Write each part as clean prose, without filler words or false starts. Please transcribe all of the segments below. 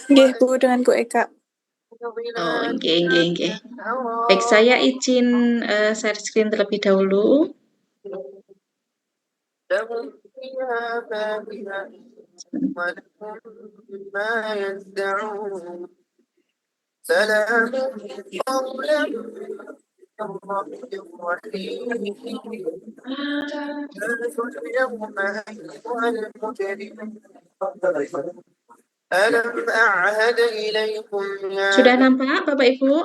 Nggih, Bu, dengan Bu Eka. Oh, nggih. Baik, saya izin share screen terlebih dahulu. Sudah nampak, Bapak Ibu?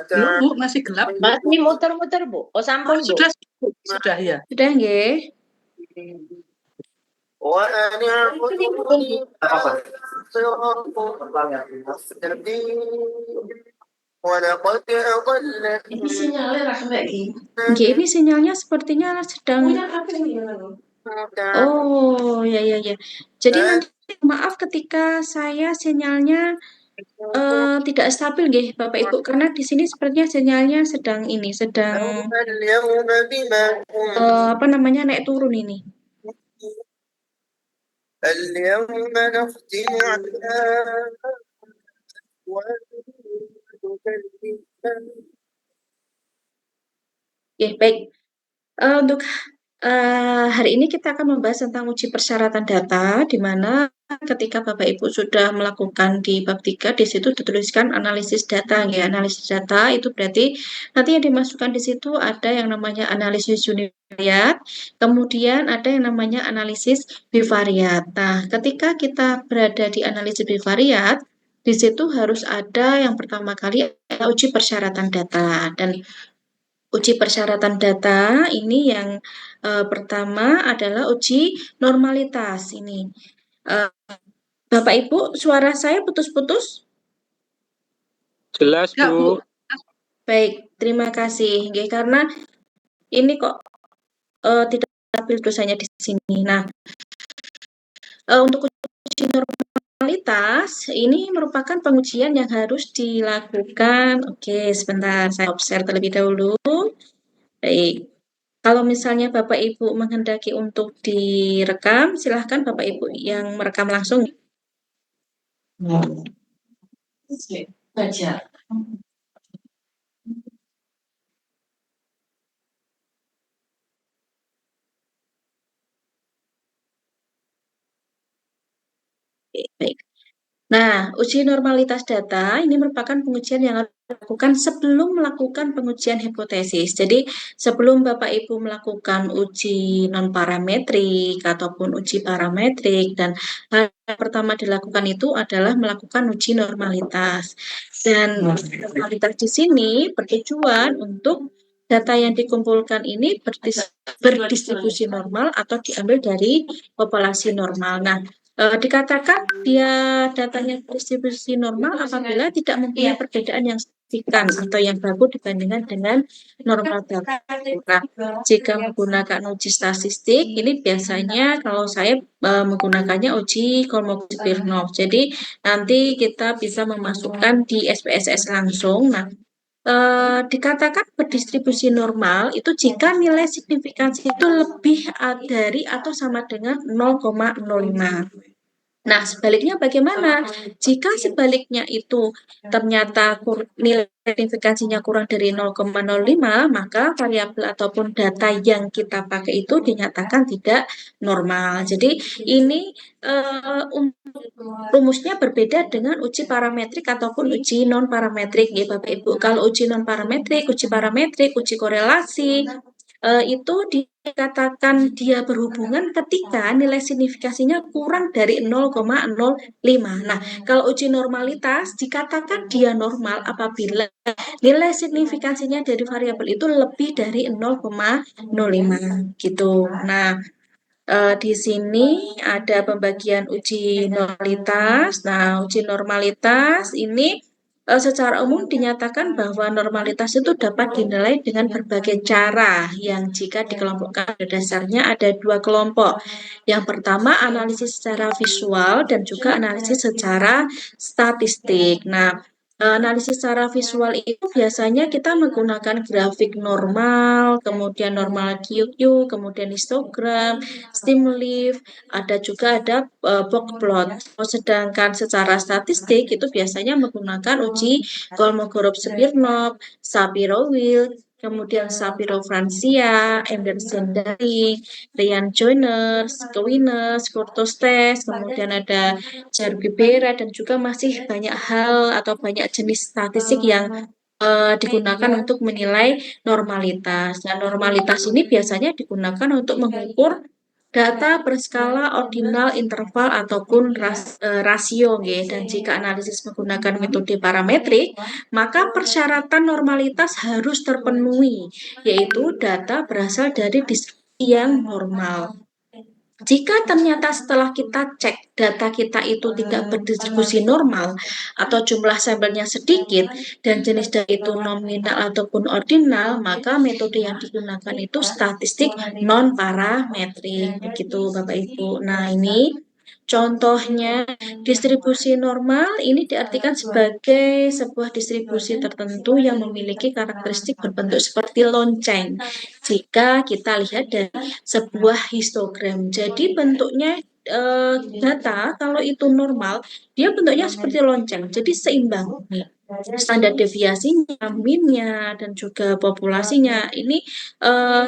Belum, Bu, masih gelap. Masih muter-muter, Bu. Oh, sampun, Bu. Sudah ya. Sudah, nggih. Ini sinyalnya langsung kayak gini. Nggih, ini sinyalnya sepertinya sedang. Oh, ya. Jadi nanti maaf ketika saya sinyalnya tidak stabil, nggih, Bapak Ibu, karena di sini sepertinya sinyalnya sedang naik turun ini. Oke, baik. Untuk hari ini kita akan membahas tentang uji persyaratan data, di mana ketika Bapak Ibu sudah melakukan di bab 3, di situ dituliskan analisis data. Ya, analisis data itu berarti nanti yang dimasukkan di situ ada yang namanya analisis univariat, kemudian ada yang namanya analisis bivariat. Nah, ketika kita berada di analisis bivariat, di situ harus ada yang pertama kali uji persyaratan data. Dan uji persyaratan data ini yang pertama adalah uji normalitas ini. Bapak Ibu, suara saya putus-putus? Jelas, Bu. Baik, terima kasih. Karena ini kok tidak stabil dosanya di sini. Nah, untuk uji normalitas ini merupakan pengujian yang harus dilakukan. Oke, sebentar saya observe terlebih dahulu. Baik. Kalau misalnya Bapak Ibu menghendaki untuk direkam, silahkan Bapak Ibu yang merekam langsung. Baca. Baik. Nah, uji normalitas data ini merupakan pengujian yang harus dilakukan sebelum melakukan pengujian hipotesis. Jadi, sebelum Bapak Ibu melakukan uji non-parametrik ataupun uji parametrik, dan hal yang pertama dilakukan itu adalah melakukan uji normalitas. Dan normalitas di sini bertujuan untuk data yang dikumpulkan ini berdistribusi normal atau diambil dari populasi normal. Nah, dikatakan dia datanya distribusi normal apabila tidak mempunyai perbedaan yang signifikan atau yang bagus dibandingkan dengan normal data. Nah, jika menggunakan uji statistik, ini biasanya kalau saya menggunakannya uji Kolmogorov-Smirnov. Jadi nanti kita bisa memasukkan di SPSS langsung. Nah, dikatakan berdistribusi normal itu jika nilai signifikansi itu lebih dari atau sama dengan 0,05. Nah, sebaliknya bagaimana? Jika sebaliknya itu ternyata nilai signifikansinya kurang dari 0,05, maka variabel ataupun data yang kita pakai itu dinyatakan tidak normal. Jadi ini rumusnya berbeda dengan uji parametrik ataupun uji non-parametrik ya Bapak Ibu. Kalau uji non-parametrik, uji parametrik, uji korelasi, itu dikatakan dia berhubungan ketika nilai signifikasinya kurang dari 0,05. Nah, kalau uji normalitas dikatakan dia normal apabila nilai signifikasinya dari variabel itu lebih dari 0,05 gitu. Nah, di sini ada pembagian uji normalitas. Nah, uji normalitas ini secara umum dinyatakan bahwa normalitas itu dapat dinilai dengan berbagai cara yang jika dikelompokkan pada dasarnya ada 2 kelompok. Yang pertama analisis secara visual dan juga analisis secara statistik. Nah, Analisis secara visual itu biasanya kita menggunakan grafik normal, kemudian normal QQ, kemudian histogram, stimulus, ada box plot. Sedangkan secara statistik itu biasanya menggunakan uji Kolmogorov-Smirnov, Shapiro-Wilk, kemudian Shapiro-Francia, Anderson-Darling, Ryan-Joyner, Squamous, Kurtos test, kemudian ada Jargibera, dan juga masih banyak hal atau banyak jenis statistik yang digunakan untuk menilai normalitas. Dan normalitas ini biasanya digunakan untuk mengukur data berskala ordinal, interval, ataupun rasio. Dan jika analisis menggunakan metode parametrik, maka persyaratan normalitas harus terpenuhi, yaitu data berasal dari distribusi yang normal. Jika ternyata setelah kita cek data kita itu tidak berdistribusi normal atau jumlah sampelnya sedikit dan jenis data itu nominal ataupun ordinal, maka metode yang digunakan itu statistik non parametrik, begitu Bapak Ibu. Nah, ini contohnya distribusi normal ini diartikan sebagai sebuah distribusi tertentu yang memiliki karakteristik berbentuk seperti lonceng. Jika kita lihat dari sebuah histogram, jadi bentuknya data kalau itu normal, dia bentuknya seperti lonceng, jadi seimbang. Standar deviasinya, minnya, dan juga populasinya ini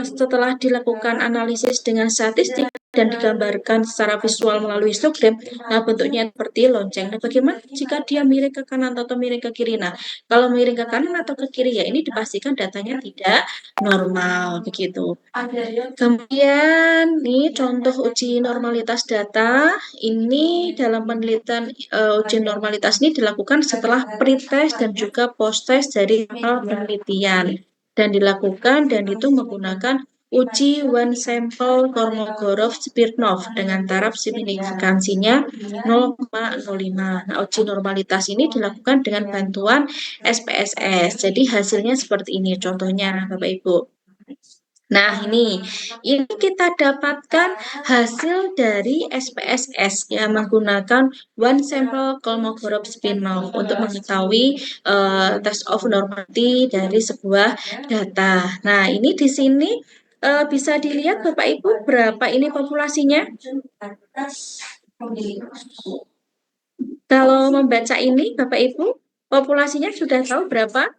setelah dilakukan analisis dengan statistik dan digambarkan secara visual melalui histogram, nah bentuknya seperti lonceng. Nah, bagaimana jika dia miring ke kanan atau miring ke kiri? Nah, kalau miring ke kanan atau ke kiri, ya ini dipastikan datanya tidak normal, begitu. Kemudian ini contoh uji normalitas data. Ini dalam penelitian uji normalitas ini dilakukan setelah pretest dan juga post-test dari penelitian, dan dilakukan dan itu menggunakan uji one sample Kolmogorov-Smirnov dengan taraf signifikansinya 0,05. Nah, uji normalitas ini dilakukan dengan bantuan SPSS. Jadi hasilnya seperti ini contohnya, Bapak Ibu. Nah, ini kita dapatkan hasil dari SPSS yang menggunakan one sample Kolmogorov-Smirnov untuk mengetahui test of normality dari sebuah data. Nah, ini di sini bisa dilihat Bapak Ibu berapa ini populasinya. Kalau membaca ini Bapak Ibu, populasinya sudah tahu berapa?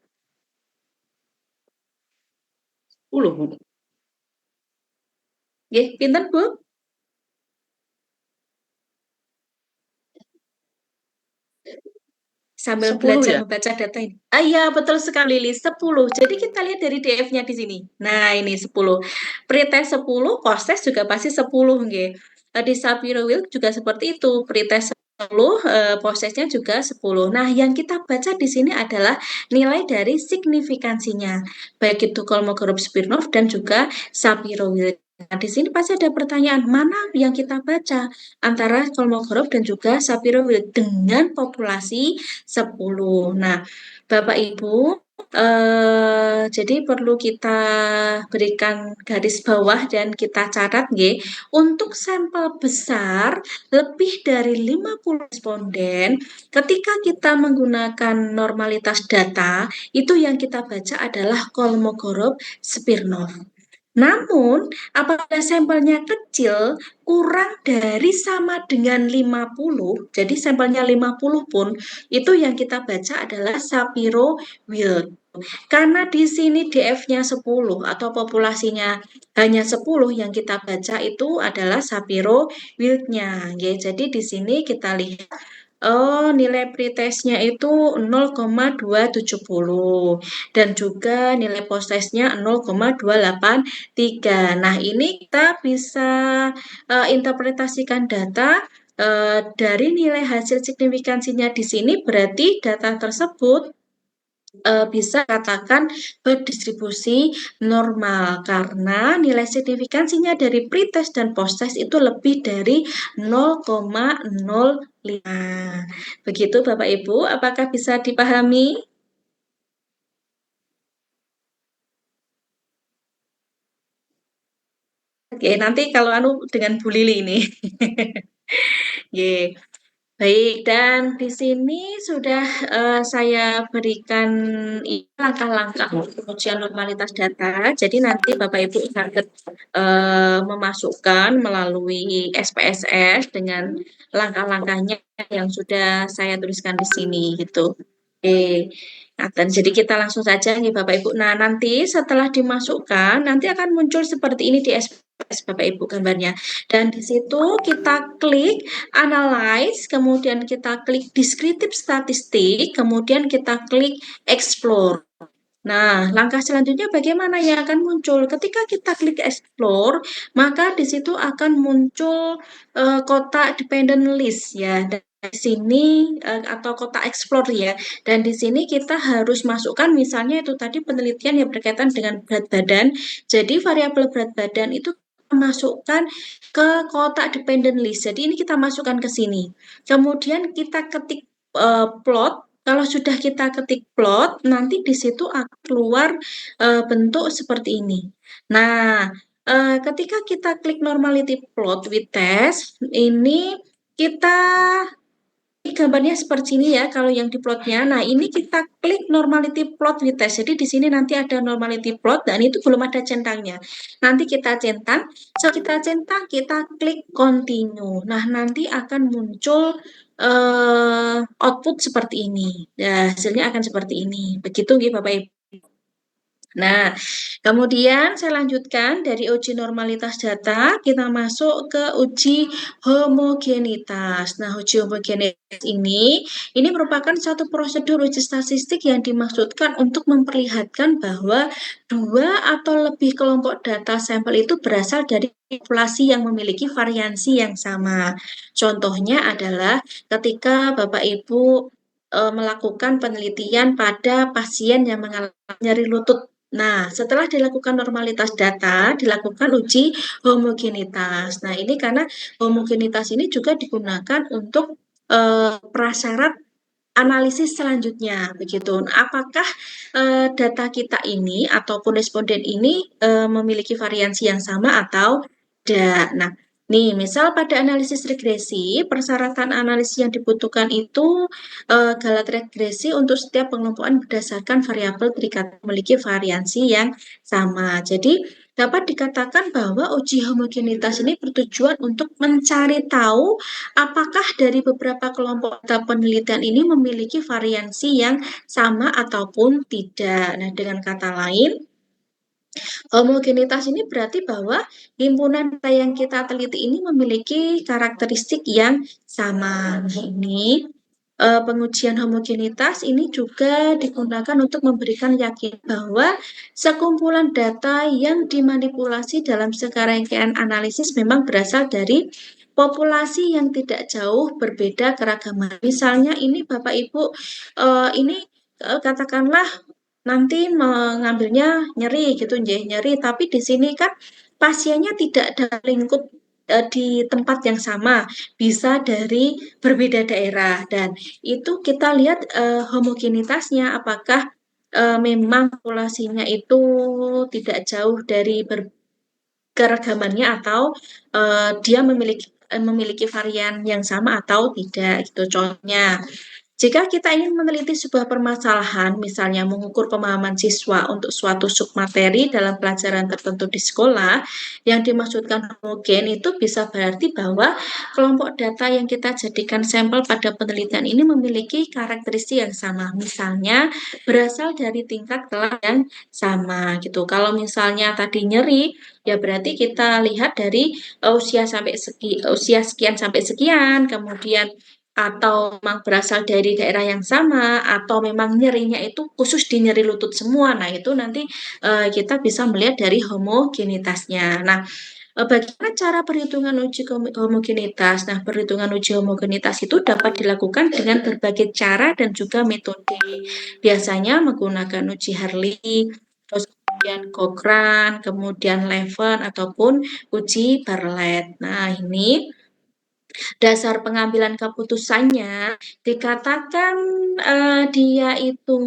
10. Pinten Bu? Sambil 10 belajar ya? membaca data ini. Iya, betul sekali, Li. 10. Jadi kita lihat dari DF-nya di sini. Nah, ini 10. Pretest 10, post-test juga pasti 10. Di Shapiro-Wilk juga seperti itu. Pretest 10, post-testnya juga 10. Nah, yang kita baca di sini adalah nilai dari signifikansinya. Baik itu Kolmogorov-Smirnov dan juga Shapiro-Wilk. Nah, di sini pasti ada pertanyaan, mana yang kita baca antara Kolmogorov dan juga Shapiro-Wilk dengan populasi 10. Nah, Bapak Ibu, jadi perlu kita berikan garis bawah dan kita catat untuk sampel besar lebih dari 50 responden, ketika kita menggunakan normalitas data, itu yang kita baca adalah Kolmogorov-Smirnov. Namun, apabila sampelnya kecil, kurang dari sama dengan 50, jadi sampelnya 50 pun, itu yang kita baca adalah Shapiro-Wilk. Karena di sini DF-nya 10 atau populasinya hanya 10, yang kita baca itu adalah Shapiro-Wilk-nya. Jadi di sini kita lihat nilai pretestnya itu 0,270 dan juga nilai post-testnya 0,283. Nah, ini kita bisa interpretasikan data dari nilai hasil signifikansinya di sini, berarti data tersebut bisa katakan berdistribusi normal karena nilai signifikansinya dari pretest dan post-test itu lebih dari 0,05. Begitu Bapak Ibu, apakah bisa dipahami? Oke, nanti kalau dengan Bu Lili ini. Baik, dan di sini sudah saya berikan langkah-langkah pengujian normalitas data. Jadi nanti Bapak Ibu target memasukkan melalui SPSS dengan langkah-langkahnya yang sudah saya tuliskan di sini gitu. Oke. Nah, dan jadi kita langsung saja nih Bapak Ibu. Nah, nanti setelah dimasukkan nanti akan muncul seperti ini di SPSS Bapak Ibu gambarnya. Dan di situ kita klik analyze, kemudian kita klik descriptive statistik, kemudian kita klik explore. Nah, langkah selanjutnya bagaimana yang akan muncul? Ketika kita klik explore, maka di situ akan muncul kotak dependent list ya. Dan di sini atau kotak explore ya. Dan di sini kita harus masukkan misalnya itu tadi penelitian yang berkaitan dengan berat badan. Jadi variabel berat badan itu kita masukkan ke kotak dependent list. Jadi ini kita masukkan ke sini. Kemudian kita ketik plot. Kalau sudah kita ketik plot, nanti di situ akan keluar bentuk seperti ini. Nah, ketika kita klik normality plot with test, ini kita gambarnya seperti ini ya kalau yang di plotnya. Nah, ini kita klik normality plot with test. Jadi di sini nanti ada normality plot dan itu belum ada centangnya. Nanti kita centang. Setelah kita centang, kita klik continue. Nah, nanti akan muncul output seperti ini. Nah, hasilnya akan seperti ini. Begitu ya Bapak Ibu. Nah, kemudian saya lanjutkan dari uji normalitas data, kita masuk ke uji homogenitas. Nah, uji homogenitas ini merupakan satu prosedur uji statistik yang dimaksudkan untuk memperlihatkan bahwa dua atau lebih kelompok data sampel itu berasal dari populasi yang memiliki variansi yang sama. Contohnya adalah ketika Bapak Ibu melakukan penelitian pada pasien yang mengalami nyeri lutut. Nah, setelah dilakukan normalitas data, dilakukan uji homogenitas. Nah, ini karena homogenitas ini juga digunakan untuk prasyarat analisis selanjutnya, begitu. Nah, apakah data kita ini ataupun responden ini memiliki variansi yang sama atau tidak? Nah, nih, misal pada analisis regresi, persyaratan analisis yang dibutuhkan itu galat regresi untuk setiap pengelompokan berdasarkan variabel terikat memiliki variansi yang sama. Jadi, dapat dikatakan bahwa uji homogenitas ini bertujuan untuk mencari tahu apakah dari beberapa kelompok data penelitian ini memiliki variansi yang sama ataupun tidak. Nah, dengan kata lain, homogenitas ini berarti bahwa himpunan data yang kita teliti ini memiliki karakteristik yang sama. Nah, ini pengujian homogenitas ini juga digunakan untuk memberikan yakin bahwa sekumpulan data yang dimanipulasi dalam serangkaian analisis memang berasal dari populasi yang tidak jauh berbeda keragaman. Misalnya ini Bapak Ibu, ini katakanlah nanti mengambilnya nyeri gitu, nyeri, tapi di sini kan pasiennya tidak dalam lingkup di tempat yang sama, bisa dari berbeda daerah dan itu kita lihat homogenitasnya apakah memang populasinya itu tidak jauh dari keragamannya atau dia memiliki varian yang sama atau tidak gitu. Contohnya, jika kita ingin meneliti sebuah permasalahan, misalnya mengukur pemahaman siswa untuk suatu submateri dalam pelajaran tertentu di sekolah, yang dimaksudkan homogen itu bisa berarti bahwa kelompok data yang kita jadikan sampel pada penelitian ini memiliki karakteristik yang sama. Misalnya, berasal dari tingkat kelas yang sama gitu. Kalau misalnya tadi nyeri, ya berarti kita lihat dari usia sekian sampai sekian, kemudian atau memang berasal dari daerah yang sama atau memang nyerinya itu khusus di nyeri lutut semua. Nah, itu nanti kita bisa melihat dari homogenitasnya. Nah, bagaimana cara perhitungan uji homogenitas? Nah, perhitungan uji homogenitas itu dapat dilakukan dengan berbagai cara dan juga metode. Biasanya menggunakan uji Hartley, terus kemudian Cochrane, kemudian Leven ataupun uji Bartlett. Nah, ini dasar pengambilan keputusannya dikatakan dia itu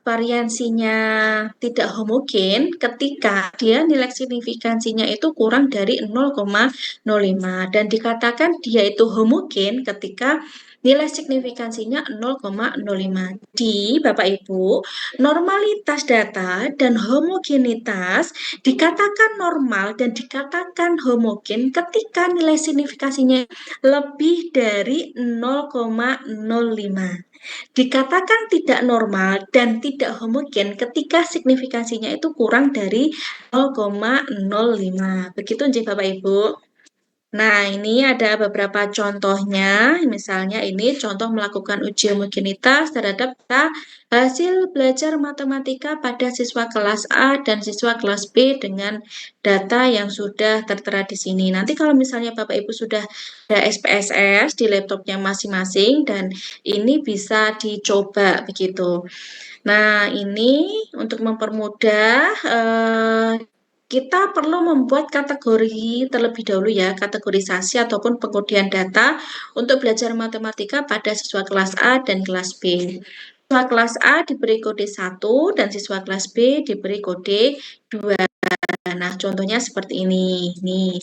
variansinya tidak homogen ketika dia nilai signifikansinya itu kurang dari 0,05 dan dikatakan dia itu homogen ketika nilai signifikansinya 0,05. Di Bapak Ibu, normalitas data dan homogenitas dikatakan normal dan dikatakan homogen ketika nilai signifikansinya lebih dari 0,05. Dikatakan tidak normal dan tidak homogen ketika signifikansinya itu kurang dari 0,05. Begitu nggih Bapak Ibu. Nah, ini ada beberapa contohnya. Misalnya ini contoh melakukan uji homogenitas terhadap hasil belajar matematika pada siswa kelas A dan siswa kelas B dengan data yang sudah tertera di sini. Nanti kalau misalnya Bapak Ibu sudah ada SPSS di laptopnya masing-masing dan ini bisa dicoba begitu. Nah, ini untuk mempermudah kita perlu membuat kategori terlebih dahulu ya, kategorisasi ataupun pengkodian data untuk belajar matematika pada siswa kelas A dan kelas B. Siswa kelas A diberi kode 1 dan siswa kelas B diberi kode 2. Nah, contohnya seperti ini. Nih.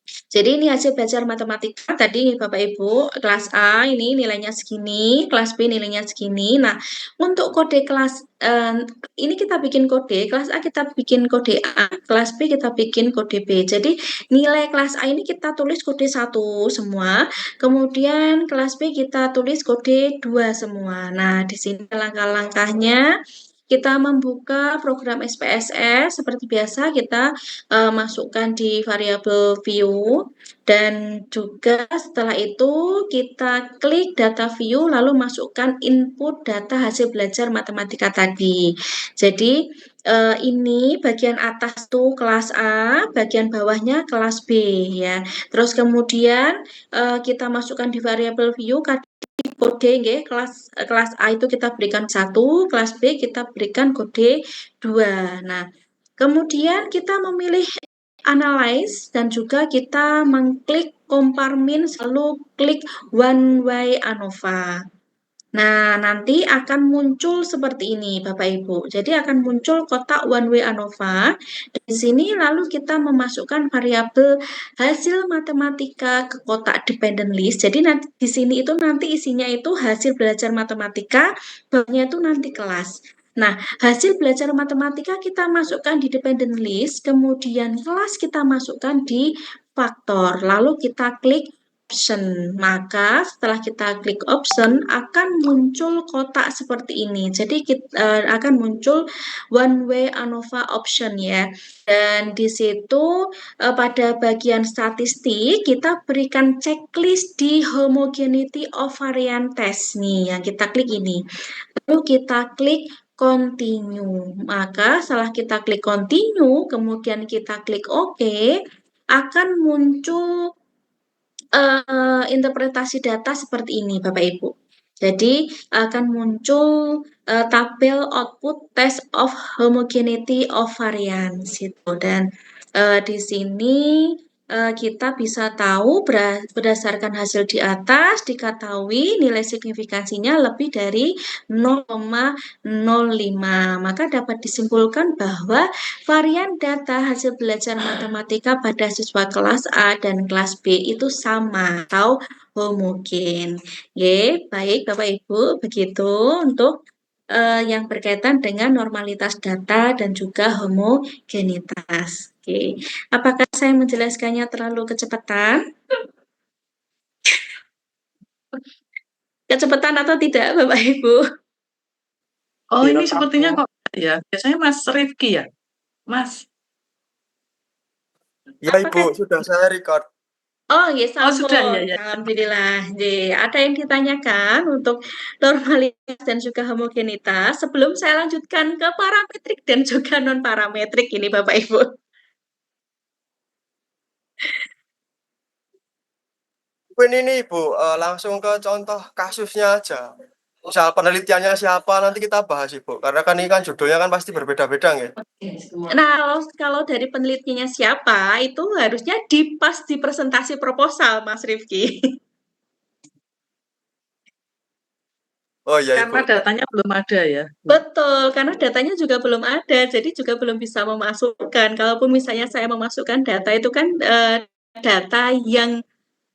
Jadi ini hasil belajar matematika tadi Bapak Ibu, kelas A ini nilainya segini, kelas B nilainya segini. Nah, untuk kode kelas ini kita bikin kode, kelas A kita bikin kode A, kelas B kita bikin kode B. Jadi nilai kelas A ini kita tulis kode 1 semua, kemudian kelas B kita tulis kode 2 semua. Nah, di sini langkah-langkahnya kita membuka program SPSS seperti biasa kita masukkan di variabel view dan juga setelah itu kita klik data view lalu masukkan input data hasil belajar matematika tadi. Jadi ini bagian atas tuh kelas A, bagian bawahnya kelas B ya. Terus kemudian kita masukkan di variabel view kode nggih, kelas A itu kita berikan 1, kelas B kita berikan kode 2. Nah, kemudian kita memilih analyze dan juga kita mengklik komparmin lalu klik one way ANOVA. Nah, nanti akan muncul seperti ini Bapak Ibu. Jadi akan muncul kotak one way ANOVA. Di sini lalu kita memasukkan variabel hasil matematika ke kotak dependent list. Jadi nanti di sini itu nanti isinya itu hasil belajar matematika, bawahnya itu nanti kelas. Nah, hasil belajar matematika kita masukkan di dependent list, kemudian kelas kita masukkan di faktor. Lalu kita klik option. Maka setelah kita klik option akan muncul kotak seperti ini. Jadi kita akan muncul one way ANOVA option ya. Dan di situ pada bagian statistik kita berikan checklist di homogeneity of variance test nih yang kita klik ini. Lalu kita klik continue. Maka setelah kita klik continue, kemudian kita klik OK, akan muncul interpretasi data seperti ini Bapak Ibu. Jadi akan muncul tabel output test of homogeneity of variance gitu. Dan di sini kita bisa tahu berdasarkan hasil di atas diketahui nilai signifikansinya lebih dari 0,05. Maka dapat disimpulkan bahwa varian data hasil belajar matematika pada siswa kelas A dan kelas B itu sama atau homogen. Ye, baik Bapak Ibu, begitu untuk yang berkaitan dengan normalitas data dan juga homogenitas. Oke, apakah saya menjelaskannya terlalu kecepatan? Kecepatan atau tidak, Bapak Ibu? Oh, ini Tidak sepertinya apa. kok ya. Biasanya Mas Rifki ya, Mas. Ya Ibu, sudah saya record. Oh, ya sampun. sudah ya. Alhamdulillah. Ada yang ditanyakan untuk normalitas dan juga homogenitas. Sebelum saya lanjutkan ke parametrik dan juga non parametrik ini, Bapak Ibu. Ini Ibu, langsung ke contoh kasusnya aja. Misal penelitiannya siapa nanti kita bahas Ibu. Karena kan ini kan judulnya kan pasti berbeda-beda ya. Nah, kalau dari penelitiannya siapa itu harusnya pas di presentasi proposal, Mas Rifki. Oh iya Karena Ibu. datanya belum ada ya. Betul, karena datanya juga belum ada, jadi juga belum bisa memasukkan. Kalaupun misalnya saya memasukkan data itu kan data yang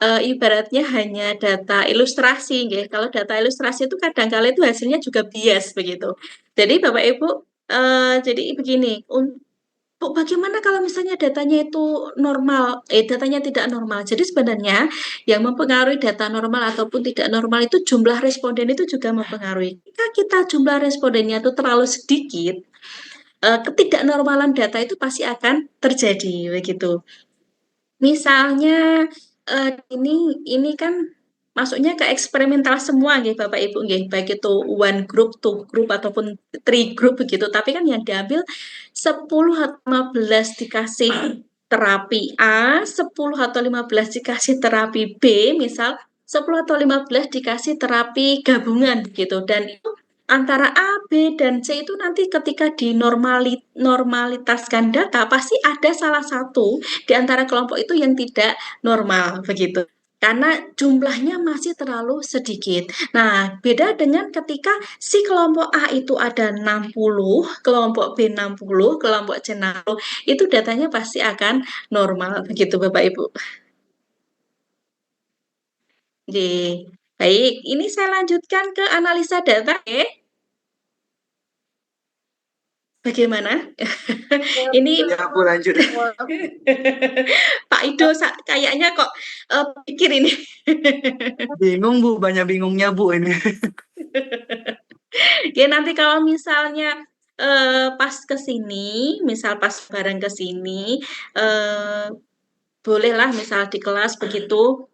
ibaratnya hanya data ilustrasi, nggih. Kalau data ilustrasi itu kadang-kala itu hasilnya juga bias begitu. Jadi Bapak Ibu, jadi begini, bagaimana kalau misalnya datanya itu normal, datanya tidak normal. Jadi sebenarnya yang mempengaruhi data normal ataupun tidak normal itu jumlah responden itu juga mempengaruhi. Jika kita jumlah respondennya itu terlalu sedikit, ketidaknormalan data itu pasti akan terjadi begitu. Misalnya ini kan masuknya ke eksperimental semua nggih Bapak Ibu nggih, baik itu one group, two group ataupun three group begitu. Tapi kan yang diambil 10 atau 15 dikasih terapi A, 10 atau 15 dikasih terapi B, misal 10 atau 15 dikasih terapi gabungan gitu. Dan itu antara A, B, dan C itu nanti ketika normalitaskan data pasti ada salah satu di antara kelompok itu yang tidak normal begitu. Karena jumlahnya masih terlalu sedikit. Nah, beda dengan ketika si kelompok A itu ada 60, kelompok B 60, kelompok C 60, itu datanya pasti akan normal begitu Bapak Ibu. Oke. Baik, ini saya lanjutkan ke analisa data ya. Bagaimana? Ini Ya, Bu, lanjut. Pak Ido kayaknya kok pikir ini. Bingung, Bu. Banyak bingungnya, Bu, ini. Ya nanti kalau misalnya pas ke sini, misal pas bareng ke sini, bolehlah misal di kelas begitu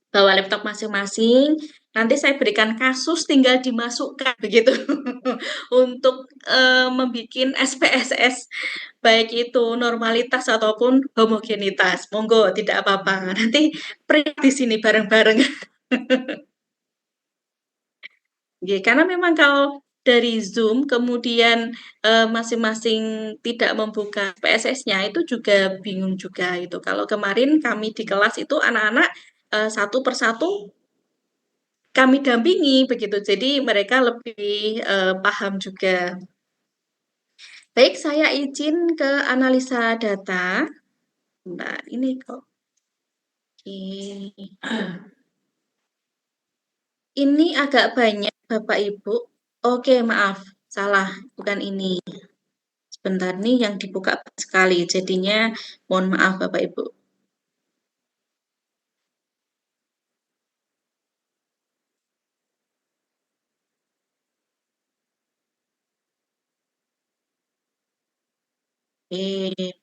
bawa laptop masing-masing. Nanti saya berikan kasus tinggal dimasukkan begitu untuk membuat SPSS baik itu normalitas ataupun homogenitas. Monggo tidak apa-apa. Nanti print di sini bareng-bareng. Ya, karena memang kalau dari Zoom kemudian masing-masing tidak membuka PSS-nya itu juga bingung juga itu. Kalau kemarin kami di kelas itu anak-anak satu persatu kami dampingi begitu. Jadi mereka lebih paham juga. Baik, saya izin ke analisa data. Nah, ini kok. Oke. Ini agak banyak Bapak Ibu. Oke, maaf. Salah, bukan ini. Sebentar nih yang dibuka sekali. Jadinya mohon maaf Bapak Ibu.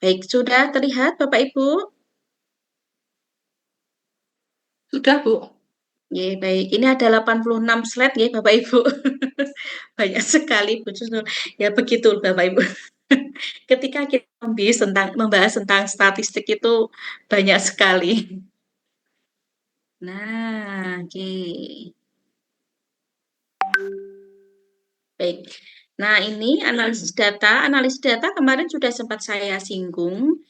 Baik, sudah terlihat Bapak Ibu? Sudah, Bu. Baik. Ini ada 86 slide ya Bapak Ibu. Banyak sekali Bu Jusnur. Ya begitu Bapak Ibu. Ketika kita membahas tentang statistik itu banyak sekali. Nah, oke. Baik. Nah, ini analisis data. Analisis data kemarin sudah sempat saya singgung.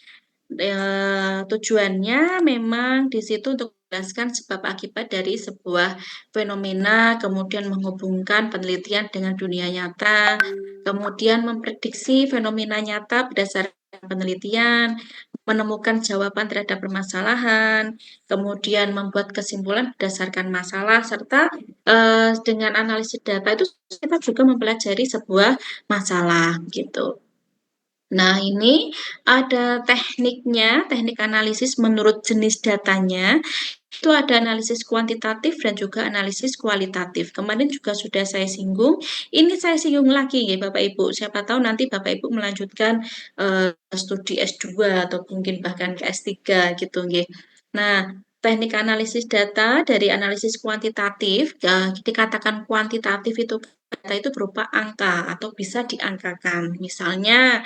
Tujuannya memang di situ untuk menjelaskan sebab akibat dari sebuah fenomena, kemudian menghubungkan penelitian dengan dunia nyata, kemudian memprediksi fenomena nyata berdasarkan penelitian, menemukan jawaban terhadap permasalahan, kemudian membuat kesimpulan berdasarkan masalah, serta dengan analisis data itu kita juga mempelajari sebuah masalah gitu. Nah, ini ada tekniknya, teknik analisis menurut jenis datanya. Itu ada analisis kuantitatif dan juga analisis kualitatif. Kemarin juga sudah saya singgung. Ini saya singgung lagi ya Bapak Ibu. Siapa tahu nanti Bapak Ibu melanjutkan studi S2 atau mungkin bahkan ke S3 gitu nggih. Nah, teknik analisis data dari analisis kuantitatif, dikatakan kuantitatif itu data itu berupa angka atau bisa diangkakan. Misalnya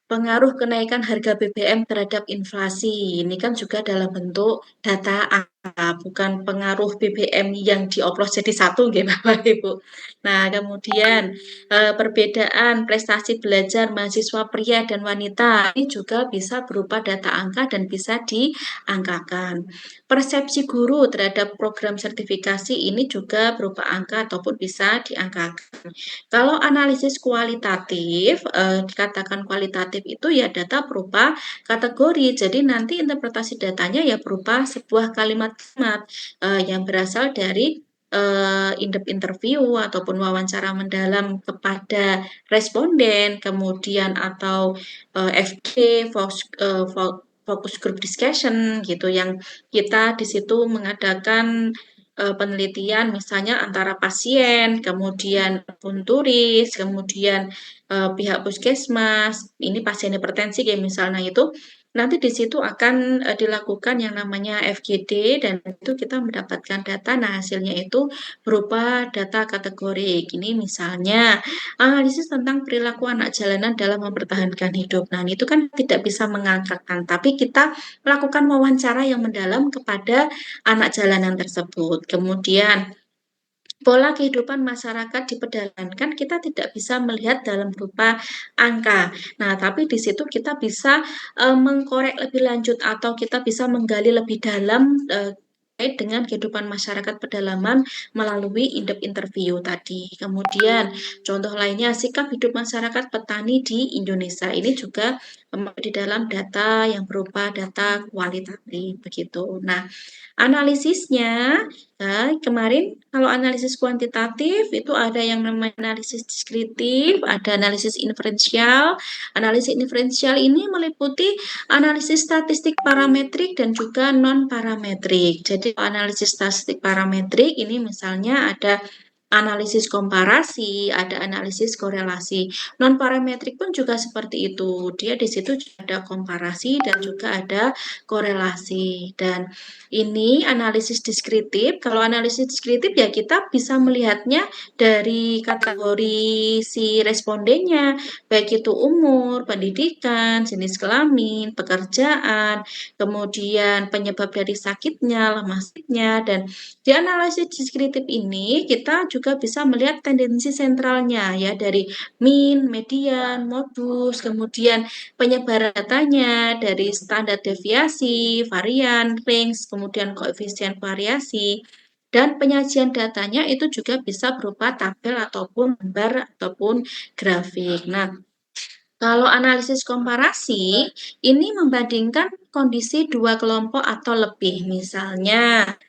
pengaruh kenaikan harga BBM terhadap inflasi. Ini kan juga dalam bentuk data bukan pengaruh BBM yang dioplos jadi satu nggih Bapak Ibu. Nah, kemudian perbedaan prestasi belajar mahasiswa pria dan wanita ini juga bisa berupa data angka dan bisa diangkakan. Persepsi guru terhadap program sertifikasi ini juga berupa angka ataupun bisa diangkakan. Kalau analisis kualitatif, dikatakan kualitatif itu ya data berupa kategori. Jadi nanti interpretasi datanya ya berupa sebuah kalimat-kalimat yang berasal dari interview ataupun wawancara mendalam kepada responden, kemudian atau FG focus group discussion gitu yang kita di situ mengadakan penelitian misalnya antara pasien, kemudian punturis, kemudian pihak puskesmas, ini pasien hipertensi kayak misalnya itu, nanti di situ akan dilakukan yang namanya FGD dan itu kita mendapatkan data. Nah, hasilnya itu berupa data kategori. Ini misalnya analisis tentang perilaku anak jalanan dalam mempertahankan hidup. Nah, itu kan tidak bisa mengangkatkan, tapi kita melakukan wawancara yang mendalam kepada anak jalanan tersebut. Kemudian pola kehidupan masyarakat di pedalaman kan kita tidak bisa melihat dalam berupa angka. Nah, tapi di situ kita bisa mengkorek lebih lanjut atau kita bisa menggali lebih dalam terkait dengan kehidupan masyarakat pedalaman melalui interview tadi. Kemudian contoh lainnya sikap hidup masyarakat petani di Indonesia ini juga di dalam data yang berupa data kualitatif begitu. Nah, analisisnya kemarin kalau analisis kuantitatif itu ada yang namanya analisis deskriptif, ada analisis inferensial. Analisis inferensial ini meliputi analisis statistik parametrik dan juga non parametrik. Jadi analisis statistik parametrik ini misalnya ada analisis komparasi, ada analisis korelasi. Non parametrik pun juga seperti itu. Dia di situ ada komparasi dan juga ada korelasi. Dan ini analisis deskriptif. Kalau analisis deskriptif ya kita bisa melihatnya dari kategori si respondennya, baik itu umur, pendidikan, jenis kelamin, pekerjaan, kemudian penyebab dari sakitnya, lemah sakitnya, dan di analisis deskriptif ini kita juga bisa melihat tendensi sentralnya ya dari mean, median, modus, kemudian penyebaran datanya dari standar deviasi, varian, range, kemudian koefisien variasi, dan penyajian datanya itu juga bisa berupa tabel ataupun gambar ataupun grafik. Nah, kalau analisis komparasi, ini membandingkan kondisi dua kelompok atau lebih. Misalnya,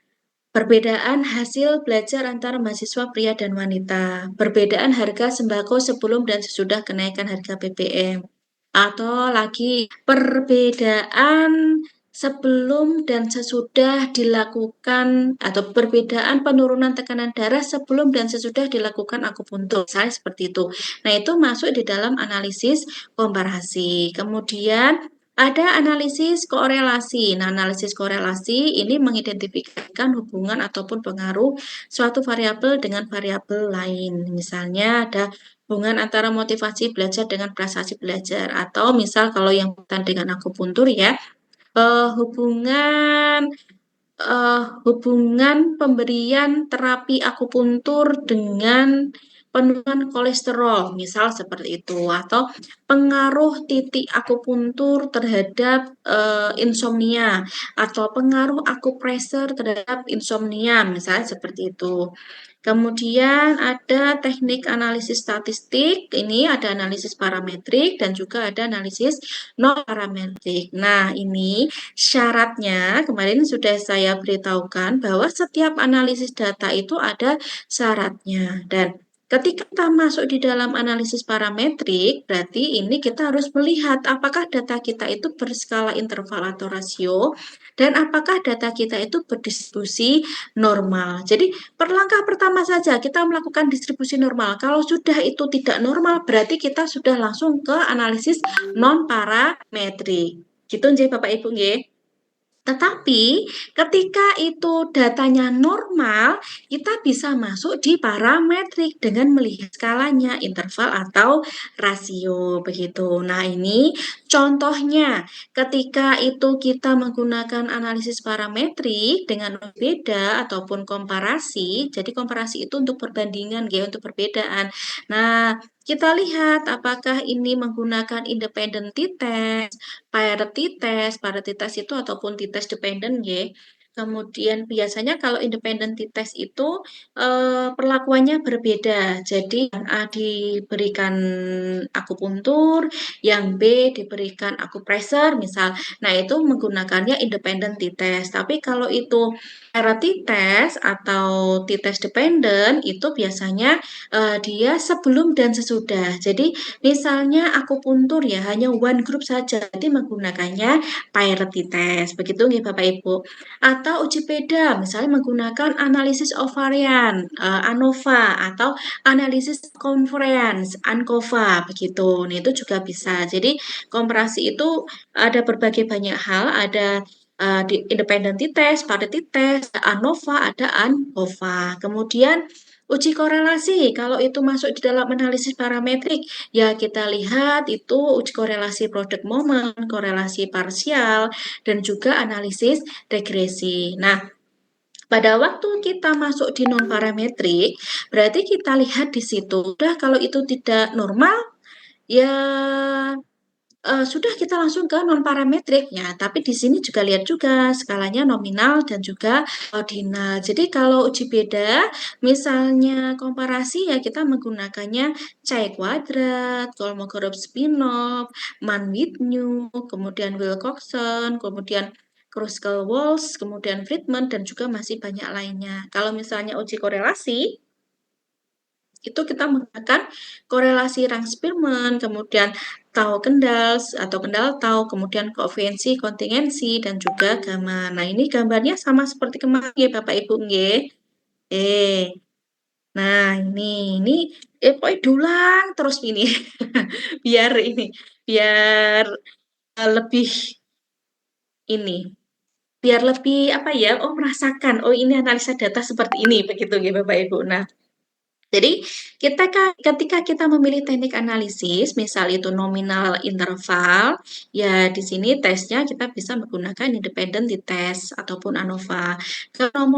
perbedaan hasil belajar antara mahasiswa pria dan wanita, perbedaan harga sembako sebelum dan sesudah kenaikan harga BBM, atau lagi perbedaan sebelum dan sesudah dilakukan atau perbedaan penurunan tekanan darah sebelum dan sesudah dilakukan akupuntur, misalnya seperti itu. Nah, itu masuk di dalam analisis komparasi. Kemudian ada analisis korelasi. Nah, analisis korelasi ini mengidentifikasikan hubungan ataupun pengaruh suatu variabel dengan variabel lain. Misalnya ada hubungan antara motivasi belajar dengan prestasi belajar atau misal kalau yang berkaitan dengan akupuntur ya, hubungan pemberian terapi akupuntur dengan penurunan kolesterol, misal seperti itu, atau pengaruh titik akupuntur terhadap insomnia, atau pengaruh akupressure terhadap insomnia, misalnya seperti itu. Kemudian ada teknik analisis statistik, ini ada analisis parametrik dan juga ada analisis non parametrik. Nah, ini syaratnya kemarin sudah saya beritahukan bahwa setiap analisis data itu ada syaratnya dan ketika kita masuk di dalam analisis parametrik, berarti ini kita harus melihat apakah data kita itu berskala interval atau rasio dan apakah data kita itu berdistribusi normal. Jadi, langkah pertama saja kita melakukan distribusi normal. Kalau sudah itu tidak normal, berarti kita sudah langsung ke analisis non parametrik. Gitu nggih Bapak Ibu nggih. Tetapi ketika itu datanya normal, kita bisa masuk di parametrik dengan melihat skalanya, interval atau rasio begitu. Nah, ini contohnya ketika itu kita menggunakan analisis parametrik dengan beda ataupun komparasi. Jadi komparasi itu untuk perbandingan ya, untuk perbedaan. Nah, kita lihat apakah ini menggunakan independent t-test, parity test itu ataupun t-test dependent ya. Kemudian biasanya kalau independent t-test itu perlakuannya berbeda. Jadi yang A diberikan akupuntur, yang B diberikan akupressor misal. Nah, itu menggunakannya independent t-test. Tapi kalau itu parity test atau t-test dependent itu biasanya dia sebelum dan sesudah. Jadi misalnya akupuntur ya hanya one group saja, jadi menggunakannya parity test. Begitu nih Bapak Ibu. Atau uji beda, misalnya menggunakan analisis ovarian, ANOVA atau analisis conference, ANCOVA begitu. Nah, itu juga bisa. Jadi komparasi itu ada berbagai banyak hal, ada di independent test, parity test, ANOVA, ada ANCOVA. Kemudian uji korelasi, kalau itu masuk di dalam analisis parametrik, ya kita lihat itu uji korelasi product moment, korelasi parsial, dan juga analisis regresi. Nah, pada waktu kita masuk di non-parametrik, berarti kita lihat di situ, udah kalau itu tidak normal, ya sudah kita langsung ke non-parametrik ya, tapi di sini juga lihat juga skalanya nominal dan juga ordinal. Jadi kalau uji beda, misalnya komparasi ya kita menggunakannya Chi kuadrat, Kolmogorov-Smirnov, Mann-Whitney, kemudian Wilcoxon, kemudian Kruskal-Walsh, kemudian Friedman, dan juga masih banyak lainnya. Kalau misalnya uji korelasi, itu kita menggunakan korelasi Rang-Spearman, kemudian tau kendal atau kendal tau, kemudian koefisiensi kontingensi dan juga gamma. Nah, ini gambarnya sama seperti kemarin ya Bapak Ibu nggih. Nah, ini pokoknya dulang terus ini. biar biar lebih ini biar lebih apa ya, merasakan, ini analisa data seperti ini begitu ya Bapak Ibu. Nah, jadi ketika kita memilih teknik analisis, misal itu nominal interval, ya di sini tesnya kita bisa menggunakan independent t-test ataupun ANOVA. Kalau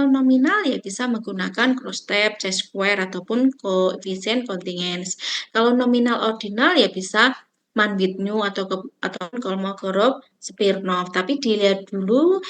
nominal ya bisa menggunakan cross-step, chi-square ataupun koefisien kontingens. Kalau nominal ordinal ya bisa Mann-Whitney atau Kolmogorov-Smirnov. Tapi dilihat dulu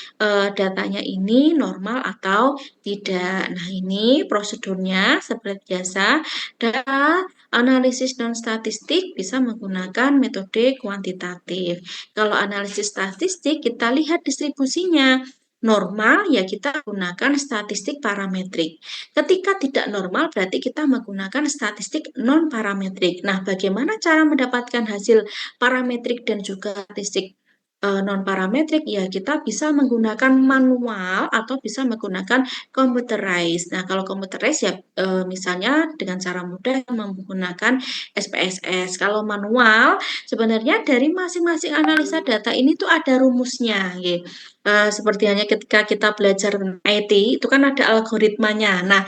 datanya ini normal atau tidak. Nah, ini prosedurnya seperti biasa. Data analisis non-statistik bisa menggunakan metode kuantitatif. Kalau analisis statistik, kita lihat distribusinya. Normal, ya kita gunakan statistik parametrik. Ketika tidak normal, berarti kita menggunakan statistik non-parametrik. Nah, bagaimana cara mendapatkan hasil parametrik dan juga statistik non-parametrik, ya kita bisa menggunakan manual atau bisa menggunakan computerized. Nah, kalau computerized ya misalnya dengan cara mudah menggunakan SPSS. Kalau manual sebenarnya dari masing-masing analisa data ini tuh ada rumusnya, gitu. Seperti hanya ketika kita belajar tentang IT itu kan ada algoritmanya. Nah,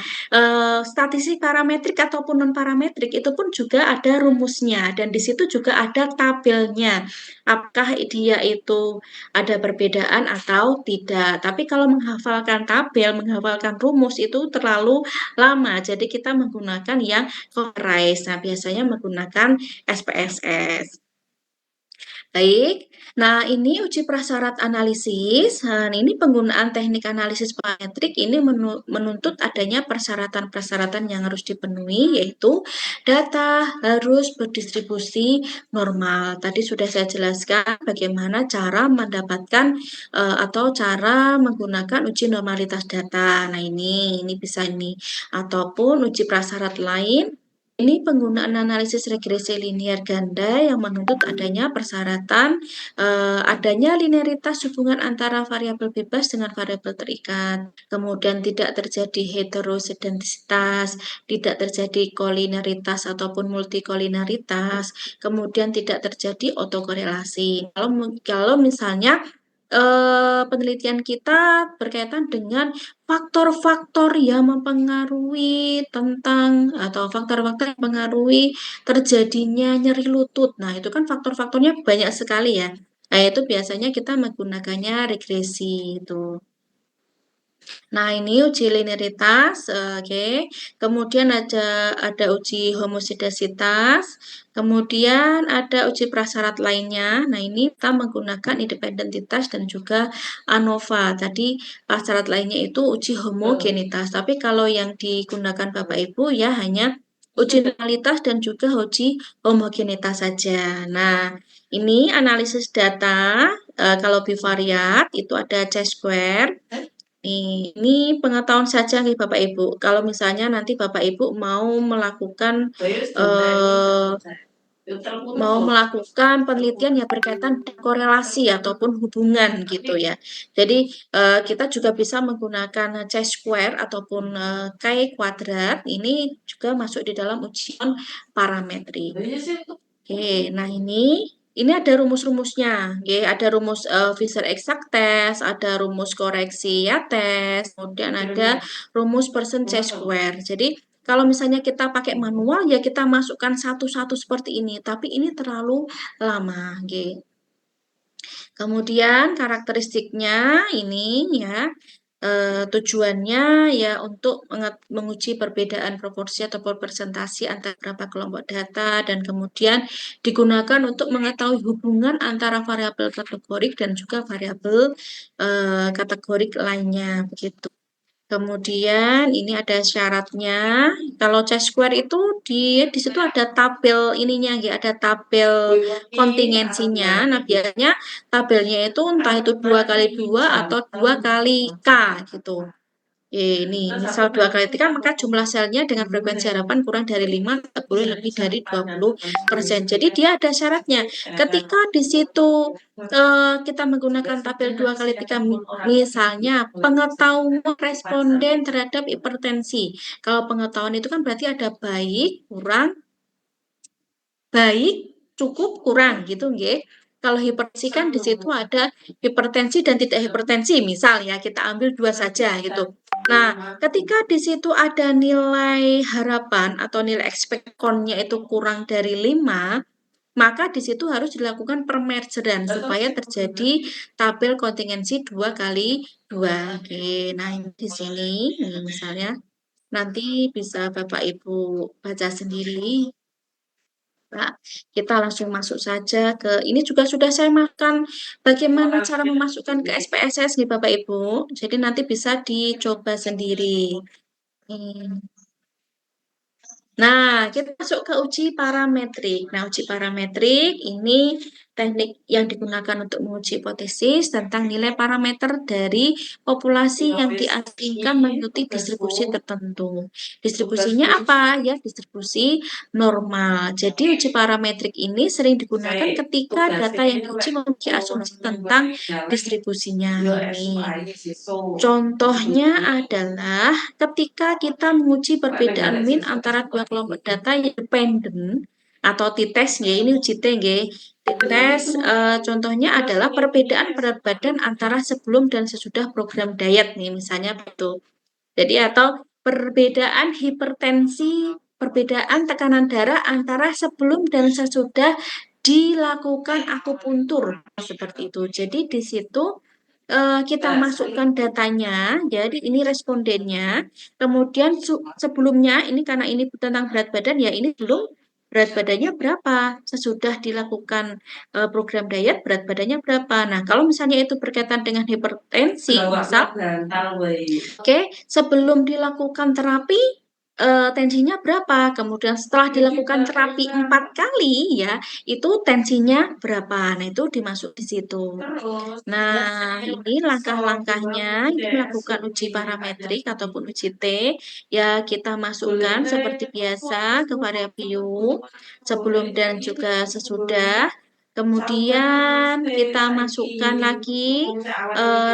statistik parametrik ataupun non parametrik itu pun juga ada rumusnya dan di situ juga ada tabelnya. Apakah dia itu ada perbedaan atau tidak. Tapi kalau menghafalkan tabel, menghafalkan rumus itu terlalu lama. Jadi kita menggunakan yang computerized. Nah, biasanya menggunakan SPSS. Baik, nah ini uji prasyarat analisis. Nah, ini penggunaan teknik analisis parametrik ini menuntut adanya persyaratan-persyaratan yang harus dipenuhi, yaitu data harus berdistribusi normal. Tadi sudah saya jelaskan bagaimana cara mendapatkan atau cara menggunakan uji normalitas data. Nah, ini bisa ini ataupun uji prasyarat lain. Ini penggunaan analisis regresi linear ganda yang menuntut adanya persyaratan adanya linearitas hubungan antara variabel bebas dengan variabel terikat. Kemudian tidak terjadi heterosedentisitas, tidak terjadi kolinaritas ataupun multikolinaritas. Kemudian tidak terjadi autokorelasi. Kalau misalnya penelitian kita berkaitan dengan faktor-faktor yang mempengaruhi tentang atau faktor-faktor yang mempengaruhi terjadinya nyeri lutut. Nah, itu kan faktor-faktornya banyak sekali ya. Nah, itu biasanya kita menggunakannya regresi itu. Nah, ini uji linearitas, oke. Kemudian ada uji homosidasitas, kemudian ada uji prasyarat lainnya. Nah, ini kita menggunakan independentitas dan juga ANOVA. Tadi prasyarat lainnya itu uji homogenitas, tapi kalau yang digunakan Bapak Ibu ya hanya uji normalitas dan juga uji homogenitas saja. Nah, ini analisis data, kalau bivariat itu ada C-square. Ini pengetahuan saja nih Bapak Ibu. Kalau misalnya nanti Bapak Ibu mau melakukan penelitian yang berkaitan korelasi ataupun hubungan gitu ya. Jadi kita juga bisa menggunakan C-square ataupun Chi kuadrat. Ini juga masuk di dalam ujian parametrik. Oke, nah ini ada rumus-rumusnya, ada rumus Fisher exact test, ada rumus koreksi ya tes, kemudian ada rumus Pearson C-square. Jadi kalau misalnya kita pakai manual ya kita masukkan satu-satu seperti ini, tapi ini terlalu lama, Kemudian karakteristiknya ini ya. Tujuannya ya untuk menguji perbedaan proporsi atau presentasi antara beberapa kelompok data dan kemudian digunakan untuk mengetahui hubungan antara variabel kategorik dan juga variabel kategorik lainnya begitu. Kemudian ini ada syaratnya. Kalau C-square itu di situ ada tabel ininya ya, ada tabel kontingensinya. Nah, biasanya tabelnya itu entah itu 2 kali 2 atau 2 kali K gitu. Ini misal 2 kali 3 maka jumlah selnya dengan frekuensi harapan kurang dari 5 tidak boleh lebih dari 20%. Jadi dia ada syaratnya. Ketika di situ kita menggunakan tabel 2 kali 3 misalnya pengetahuan responden terhadap hipertensi. Kalau pengetahuan itu kan berarti ada baik, kurang, baik, cukup, kurang gitu nggih. Kalau hipertensi kan di situ ada hipertensi dan tidak hipertensi, misal ya kita ambil 2 saja gitu. Nah, ketika di situ ada nilai harapan atau nilai expected-nya itu kurang dari 5, maka di situ harus dilakukan permergeran supaya terjadi tabel kontingensi 2 kali 2. Oke, nah ini di sini misalnya nanti bisa Bapak Ibu baca sendiri. Nah, kita langsung masuk saja ke ini juga sudah saya masukkan bagaimana cara memasukkan ke SPSS nih Bapak Ibu. Jadi nanti bisa dicoba sendiri. Nah, kita masuk ke uji parametrik. Nah, uji parametrik ini teknik yang digunakan untuk menguji hipotesis tentang nilai parameter dari populasi yang diasingkan mengikuti distribusi tertentu. Distribusinya apa? Ya, distribusi normal. Jadi, uji parametrik ini sering digunakan ketika data yang diuji memiliki asumsi tentang distribusinya. Contohnya adalah ketika kita menguji perbedaan mean antara dua kelompok data yang dependen atau t-test ya, ini uji T ya. T-test contohnya adalah perbedaan berat badan antara sebelum dan sesudah program diet nih misalnya begitu. Jadi atau perbedaan hipertensi, perbedaan tekanan darah antara sebelum dan sesudah dilakukan akupuntur seperti itu. Jadi di situ kita masukkan datanya, jadi ini respondennya, kemudian sebelumnya ini karena ini tentang berat badan ya ini belum berat badannya berapa, sesudah dilakukan program diet berat badannya berapa. Nah kalau misalnya itu berkaitan dengan hipertensi, misal, sebelum dilakukan terapi tensinya berapa, kemudian setelah dilakukan terapi 4 kali ya itu tensinya berapa. Nah itu dimasuk di situ. Nah ini langkah-langkahnya ini melakukan uji parametrik ataupun uji T ya kita masukkan seperti biasa ke variabel U sebelum dan juga sesudah. Kemudian kita masukkan lagi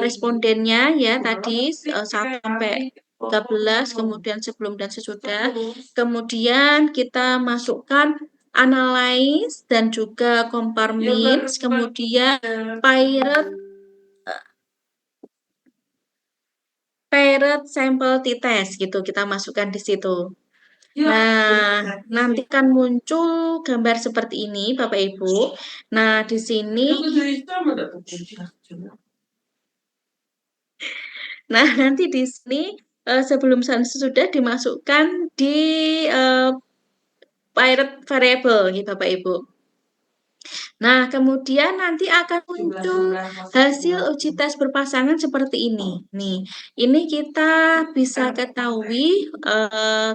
respondennya ya tadi 1 sampai 13, kemudian sebelum dan sesudah. Kemudian kita masukkan analyze dan juga compare means, kemudian pirate pirate sampel t-test gitu, kita masukkan di situ. Nah, nanti akan muncul gambar seperti ini, Bapak Ibu. Nah, di sini, nah nanti di sini sebelum dan sesudah dimasukkan di pirate variable, gitu, Bapak Ibu. Nah, kemudian nanti akan muncul hasil uji tes berpasangan seperti ini. Nih, ini kita bisa ketahui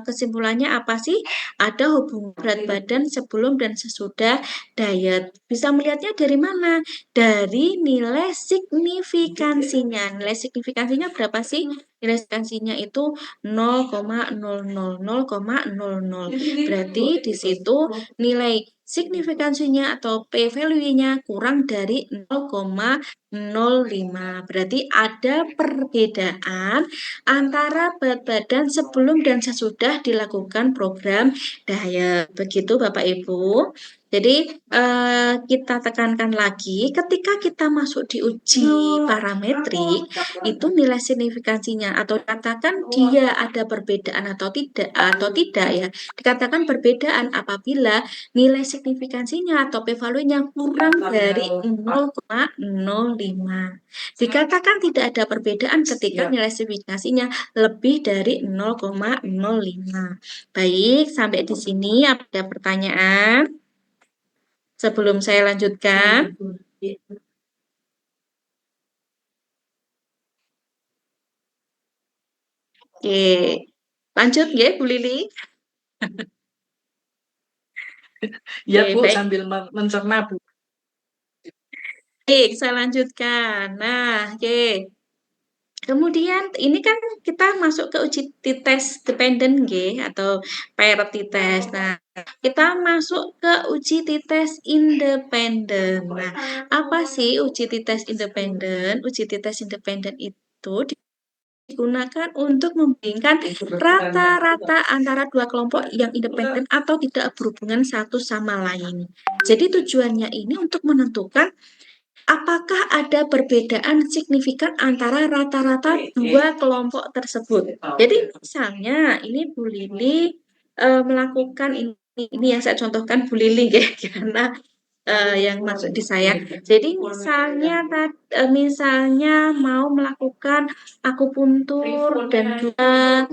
kesimpulannya apa sih? Ada hubungan berat badan sebelum dan sesudah diet. Bisa melihatnya dari mana? Dari nilai signifikansinya. Nilai signifikansinya berapa sih? Nilai signifikansinya itu 0,000,00. Berarti di situ nilai signifikansinya atau p-value-nya kurang dari 0,05. Berarti ada perbedaan antara berat badan sebelum dan sesudah dilakukan program diet. Begitu Bapak Ibu. Jadi kita tekankan lagi, ketika kita masuk di uji parametrik, itu nilai signifikansinya atau katakan dia ada perbedaan atau tidak ya. Dikatakan perbedaan apabila nilai signifikansinya atau p-value-nya kurang dari 0,05. Dikatakan tidak ada perbedaan ketika nilai signifikansinya lebih dari 0,05. Baik, sampai di sini ada pertanyaan? Sebelum saya lanjutkan. Oke, lanjut ya Bu Lili. Ya Oke, Bu, baik. sambil mencerna Bu. Baik, saya lanjutkan. Nah, oke. Kemudian ini kan kita masuk ke uji t-test dependent atau pirate t-test. Nah, kita masuk ke uji t-test independen. Nah, apa sih uji t-test independen? Uji t-test independen itu digunakan untuk membandingkan rata-rata antara dua kelompok yang independen atau tidak berhubungan satu sama lain. Jadi tujuannya ini untuk menentukan apakah ada perbedaan signifikan antara rata-rata dua kelompok tersebut. Jadi misalnya ini Bu Lili melakukan ini yang saya contohkan Bu Lili ya, karena yang masuk di saya. Jadi misalnya mau melakukan akupuntur dan juga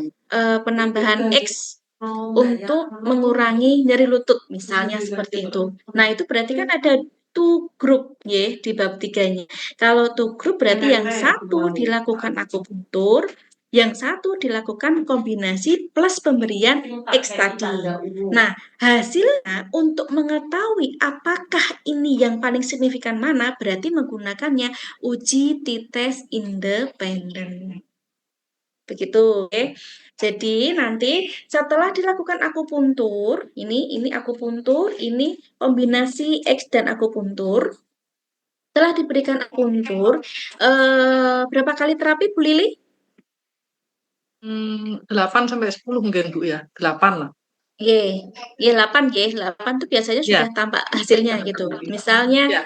penambahan X untuk mengurangi nyeri lutut misalnya seperti itu. Nah, itu berarti kan ada two group ya di bab 3-nya. Kalau two group berarti yang satu dilakukan akupuntur, yang satu dilakukan kombinasi plus pemberian X tadi. Nah, hasilnya untuk mengetahui apakah ini yang paling signifikan mana, berarti menggunakannya uji t-test independen. Begitu, oke. Jadi nanti setelah dilakukan akupuntur, ini akupuntur, ini kombinasi X dan akupuntur. Setelah diberikan akupuntur, berapa kali terapi Bu Lili? 8 sampai 10 mungkin Bu ya. 8 lah. Ye, 8 8 itu biasanya sudah tampak hasilnya gitu. Misalnya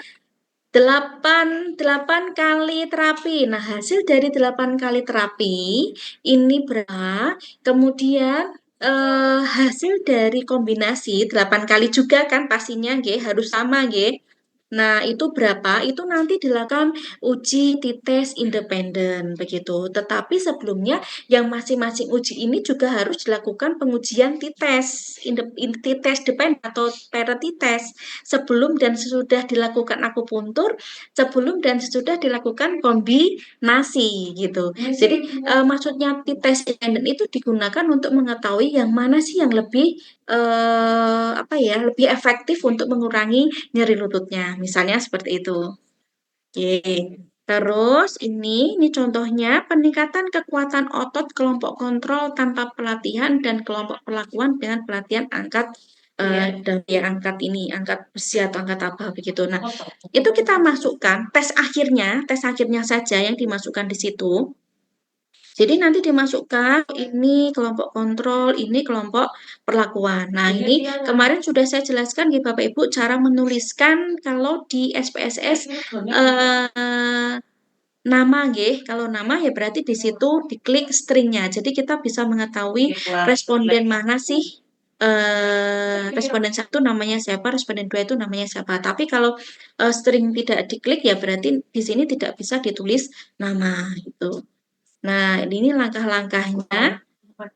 8 kali terapi. Nah, hasil dari 8 kali terapi ini berapa? Kemudian hasil dari kombinasi 8 kali juga kan pastinya harus sama Nah, itu berapa? Itu nanti dilakukan uji t-test independen begitu. Tetapi sebelumnya yang masing-masing uji ini juga harus dilakukan pengujian t-test t-test dependent atau parent t-test sebelum dan sesudah dilakukan akupuntur, sebelum dan sesudah dilakukan kombinasi gitu. Jadi maksudnya t-test independen itu digunakan untuk mengetahui yang mana sih yang lebih lebih efektif untuk mengurangi nyeri lututnya. Misalnya seperti itu. Oke. Terus ini contohnya peningkatan kekuatan otot kelompok kontrol tanpa pelatihan dan kelompok perlakuan dengan pelatihan angkat angkat besi atau angkat apa begitu. Nah, itu kita masukkan tes akhirnya saja yang dimasukkan di situ. Jadi nanti dimasukkan ini kelompok kontrol, ini kelompok perlakuan. Nah, ini kemarin sudah saya jelaskan Bapak Ibu cara menuliskan kalau di SPSS nama nggih, kalau nama ya berarti di situ diklik stringnya. Jadi kita bisa mengetahui responden mana sih responden 1 namanya siapa, responden 2 itu namanya siapa. Tapi kalau string tidak diklik ya berarti di sini tidak bisa ditulis nama gitu. Nah, ini langkah-langkahnya.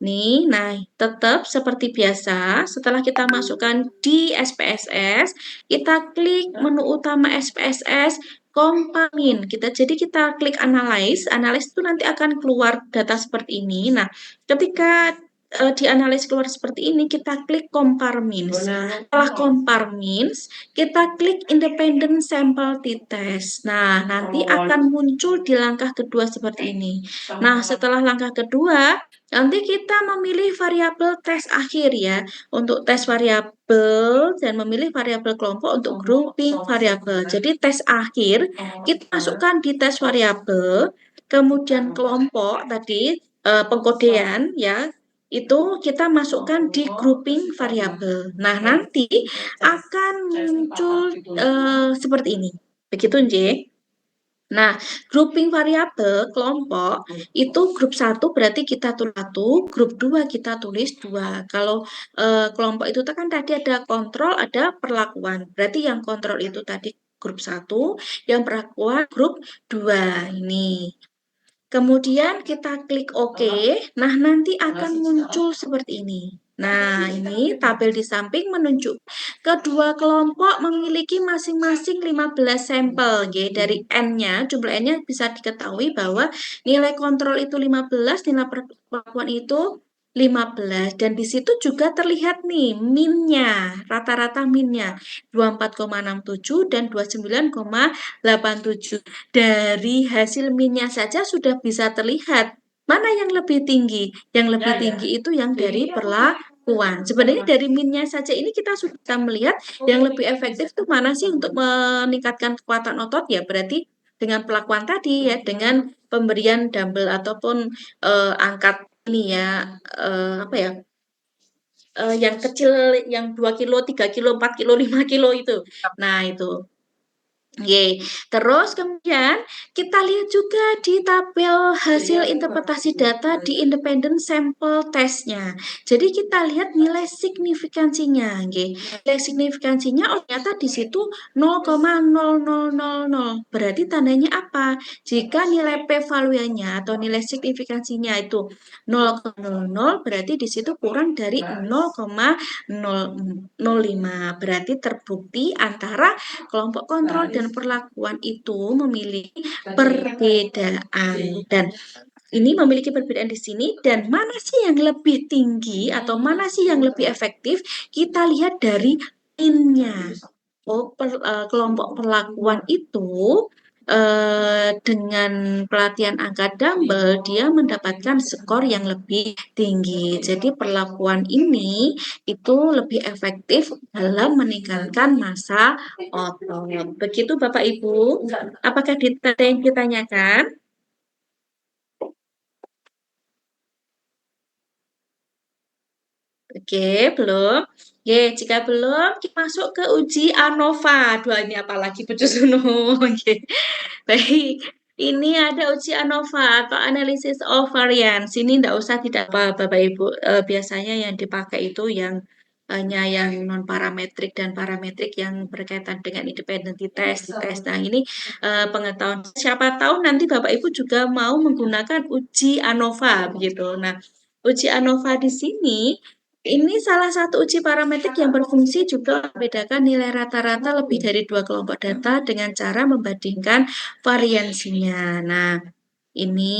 Nih, nah tetap seperti biasa, setelah kita masukkan di SPSS, kita klik menu utama SPSS, Compamin. Jadi kita klik analyze itu nanti akan keluar data seperti ini. Nah, ketika dianalisis keluar seperti ini, kita klik compare means. Setelah compare means, kita klik independent sample t-test. Nah, nanti akan muncul di langkah kedua seperti ini. Nah, setelah langkah kedua, nanti kita memilih variabel tes akhir ya, untuk tes variabel dan memilih variabel kelompok untuk grouping variabel. Jadi tes akhir kita masukkan di tes variabel, kemudian kelompok tadi pengkodean ya, itu kita masukkan di grouping variabel. Nah, nanti akan muncul seperti ini. Begitu, Nj. Nah, grouping variabel kelompok itu grup 1 berarti kita tulis 1, grup 2 kita tulis 2. Kalau kelompok itu kan tadi ada kontrol, ada perlakuan. Berarti yang kontrol itu tadi grup 1, yang perlakuan grup 2 ini. Kemudian kita klik OK. Nah, nanti akan muncul seperti ini. Nah, ini tabel di samping menunjuk kedua kelompok memiliki masing-masing 15 sampel. Dari N-nya, jumlah N-nya bisa diketahui bahwa nilai kontrol itu 15, nilai perlakuan itu 15. Dan di situ juga terlihat nih min-nya, rata-rata min-nya 24,67 dan 29,87. Dari hasil min-nya saja sudah bisa terlihat mana yang lebih tinggi. Yang lebih tinggi itu yang dari perlakuan. Sebenarnya dari min-nya saja ini kita sudah melihat yang lebih efektif itu mana sih untuk meningkatkan kekuatan otot ya, berarti dengan perlakuan tadi ya, dengan pemberian dumbbell ataupun angkat ini ya, apa ya, yang kecil, yang 2 kilo, 3 kilo, 4 kilo, 5 kilo itu. Nah, itu. Terus kemudian kita lihat juga di tabel hasil interpretasi data di independent sample testnya. Jadi kita lihat nilai signifikansinya. Nilai signifikansinya ternyata di situ 0,0000. Berarti tandanya apa? Jika nilai p-value-nya atau nilai signifikansinya itu 0,00, berarti di situ kurang dari 0,005. Berarti terbukti antara kelompok kontrol dan perlakuan itu memiliki perbedaan, dan ini memiliki perbedaan di sini. Dan mana sih yang lebih tinggi atau mana sih yang lebih efektif, kita lihat dari min-nya. Kelompok perlakuan itu dengan pelatihan angkat dumbbell dia mendapatkan skor yang lebih tinggi. Jadi perlakuan ini itu lebih efektif dalam meningkatkan massa otot. Begitu Bapak Ibu. Apakah ada yang ditanyakan? Oke, belum. Jika belum, kita masuk ke uji ANOVA. Dua ini apalagi Pucusuno. Baik, ini ada uji ANOVA atau Analysis of Variance. Ini tidak usah, tidak apa Bapak Ibu. Biasanya yang dipakai itu yang hanya yang non parametrik dan parametrik yang berkaitan dengan independent test. Nah, ini pengetahuan. Siapa tahu nanti Bapak Ibu juga mau menggunakan uji ANOVA begitu. Nah, uji ANOVA di sini ini salah satu uji parametrik yang berfungsi juga membedakan nilai rata-rata lebih dari 2 kelompok data dengan cara membandingkan variansinya. Nah, ini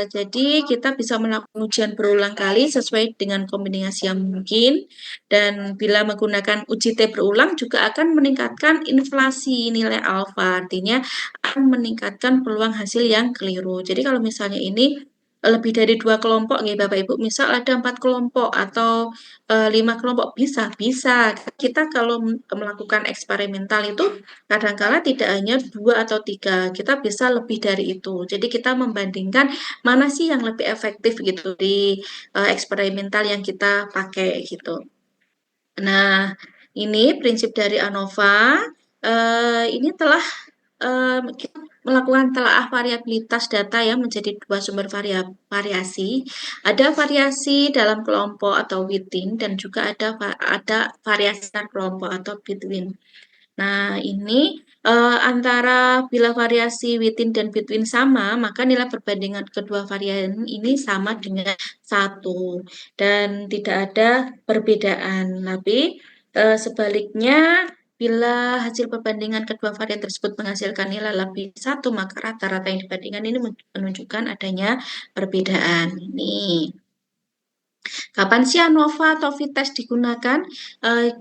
jadi kita bisa melakukan ujian berulang kali sesuai dengan kombinasi yang mungkin, dan bila menggunakan uji T berulang juga akan meningkatkan inflasi nilai alfa, artinya akan meningkatkan peluang hasil yang keliru. Jadi kalau misalnya ini lebih dari 2 kelompok nih Bapak Ibu, misal ada 4 kelompok atau 5 kelompok, bisa. Kita kalau melakukan eksperimental itu kadangkala tidak hanya 2 atau 3, kita bisa lebih dari itu. Jadi kita membandingkan mana sih yang lebih efektif gitu di eksperimental yang kita pakai gitu. Nah, ini prinsip dari ANOVA. Ini telah kita melakukan telaah variabilitas data ya menjadi dua sumber variasi. Ada variasi dalam kelompok atau within dan juga ada variasi antar kelompok atau between. Nah, ini antara bila variasi within dan between sama, maka nilai perbandingan kedua varian ini sama dengan 1 dan tidak ada perbedaan. Tapi sebaliknya, bila hasil perbandingan kedua varian tersebut menghasilkan nilai lebih 1, maka rata-rata yang dibandingkan ini menunjukkan adanya perbedaan. Ini. Kapan sih ANOVA atau FITES digunakan?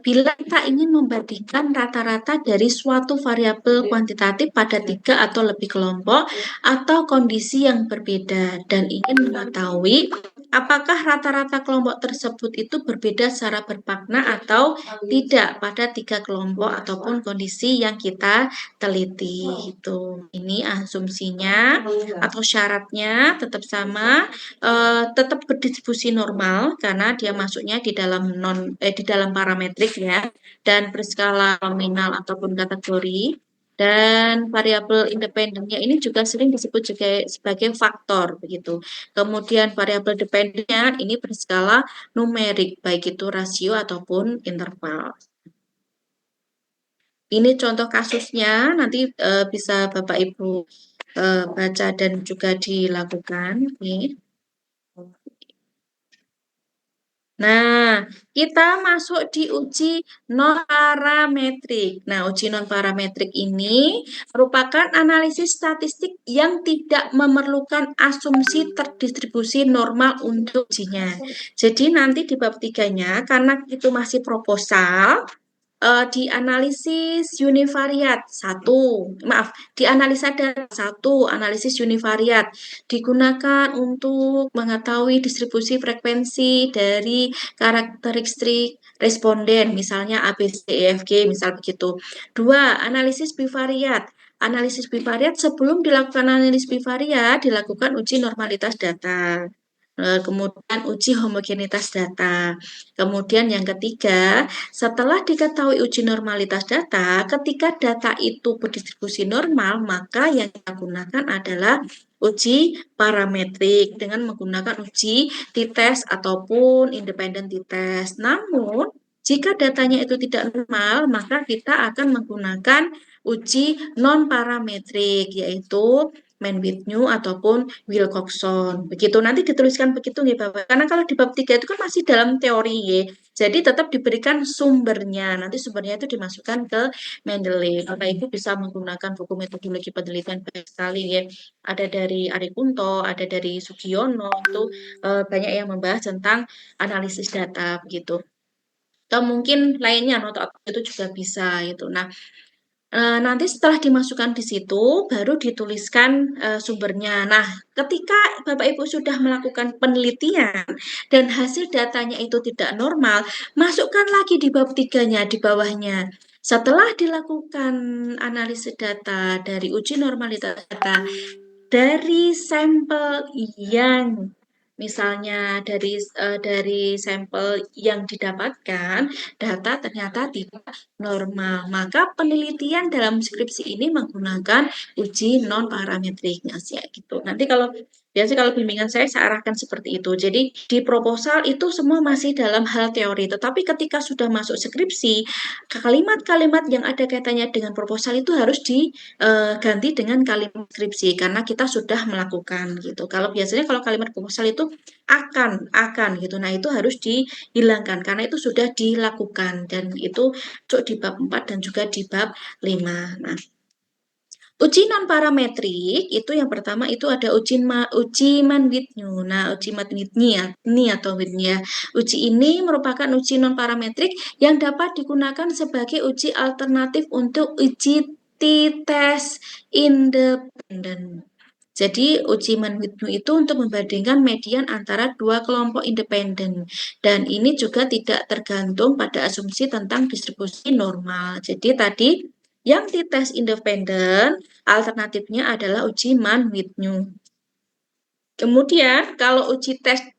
Bila kita ingin membandingkan rata-rata dari suatu variabel kuantitatif pada 3 atau lebih kelompok atau kondisi yang berbeda dan ingin mengetahui apakah rata-rata kelompok tersebut itu berbeda secara bermakna atau tidak pada 3 kelompok ataupun kondisi yang kita teliti. Itu. Ini asumsinya atau syaratnya tetap sama, tetap berdistribusi normal karena dia masuknya di dalam di dalam parametrik ya, dan berskala nominal ataupun kategori. Dan variabel independennya ini juga sering disebut sebagai faktor begitu. Kemudian variabel dependennya ini berskala numerik baik itu rasio ataupun interval. Ini contoh kasusnya, nanti bisa Bapak Ibu baca dan juga dilakukan. Nih. Nah, kita masuk di uji non-parametrik. Nah, uji non-parametrik ini merupakan analisis statistik yang tidak memerlukan asumsi terdistribusi normal untuk ujinya. Jadi nanti di bab 3-nya, karena itu masih proposal, dianalisis univariat dianalisa data 1, analisis univariat digunakan untuk mengetahui distribusi frekuensi dari karakteristik responden, misalnya A, B, C, E, F, G, misal begitu. 2, analisis bivariat. Analisis bivariat sebelum dilakukan analisis bivariat dilakukan uji normalitas data. Kemudian uji homogenitas data. Kemudian yang ketiga, setelah diketahui uji normalitas data, ketika data itu berdistribusi normal, maka yang kita gunakan adalah uji parametrik dengan menggunakan uji t-test ataupun independent t-test. Namun, jika datanya itu tidak normal, maka kita akan menggunakan uji non-parametrik, yaitu Mann-Whitney ataupun Wilcoxon. Begitu, nanti dituliskan begitu nih Bapak. Karena kalau di bab 3 itu kan masih dalam teori ya. Jadi tetap diberikan sumbernya. Nanti sumbernya itu dimasukkan ke Mendeley. Bapak Ibu bisa menggunakan buku metodologi penelitian banyak sekali ya. Ada dari Ari Kunto, ada dari Sugiono, itu banyak yang membahas tentang analisis data begitu. Atau mungkin lainnya noto itu juga bisa gitu. Nah, nanti setelah dimasukkan di situ, baru dituliskan sumbernya. Nah, ketika Bapak Ibu sudah melakukan penelitian dan hasil datanya itu tidak normal, masukkan lagi di bab 3-nya, di bawahnya. Setelah dilakukan analisis data dari uji normalitas data, dari sampel yang misalnya dari sampel yang didapatkan data ternyata tidak normal, maka penelitian dalam skripsi ini menggunakan uji non parametriknya sih gitu. Nanti biasanya kalau bimbingan saya arahkan seperti itu. Jadi di proposal itu semua masih dalam hal teori, tetapi ketika sudah masuk skripsi, kalimat-kalimat yang ada kaitannya dengan proposal itu harus diganti dengan kalimat skripsi karena kita sudah melakukan gitu. Kalau kalimat proposal itu akan gitu. Nah, itu harus dihilangkan karena itu sudah dilakukan dan itu masuk di bab 4 dan juga di bab 5. Nah, uji non parametrik itu yang pertama itu ada uji Mann-Whitney. Nah, uji Mann-Whitney atau Whitney ya. Uji ini merupakan uji non parametrik yang dapat digunakan sebagai uji alternatif untuk uji t-test independen. Jadi uji Mann-Whitney itu untuk membandingkan median antara dua kelompok independen dan ini juga tidak tergantung pada asumsi tentang distribusi normal. Jadi tadi yang t-test independen alternatifnya adalah uji Mann-Whitney. Kemudian kalau uji test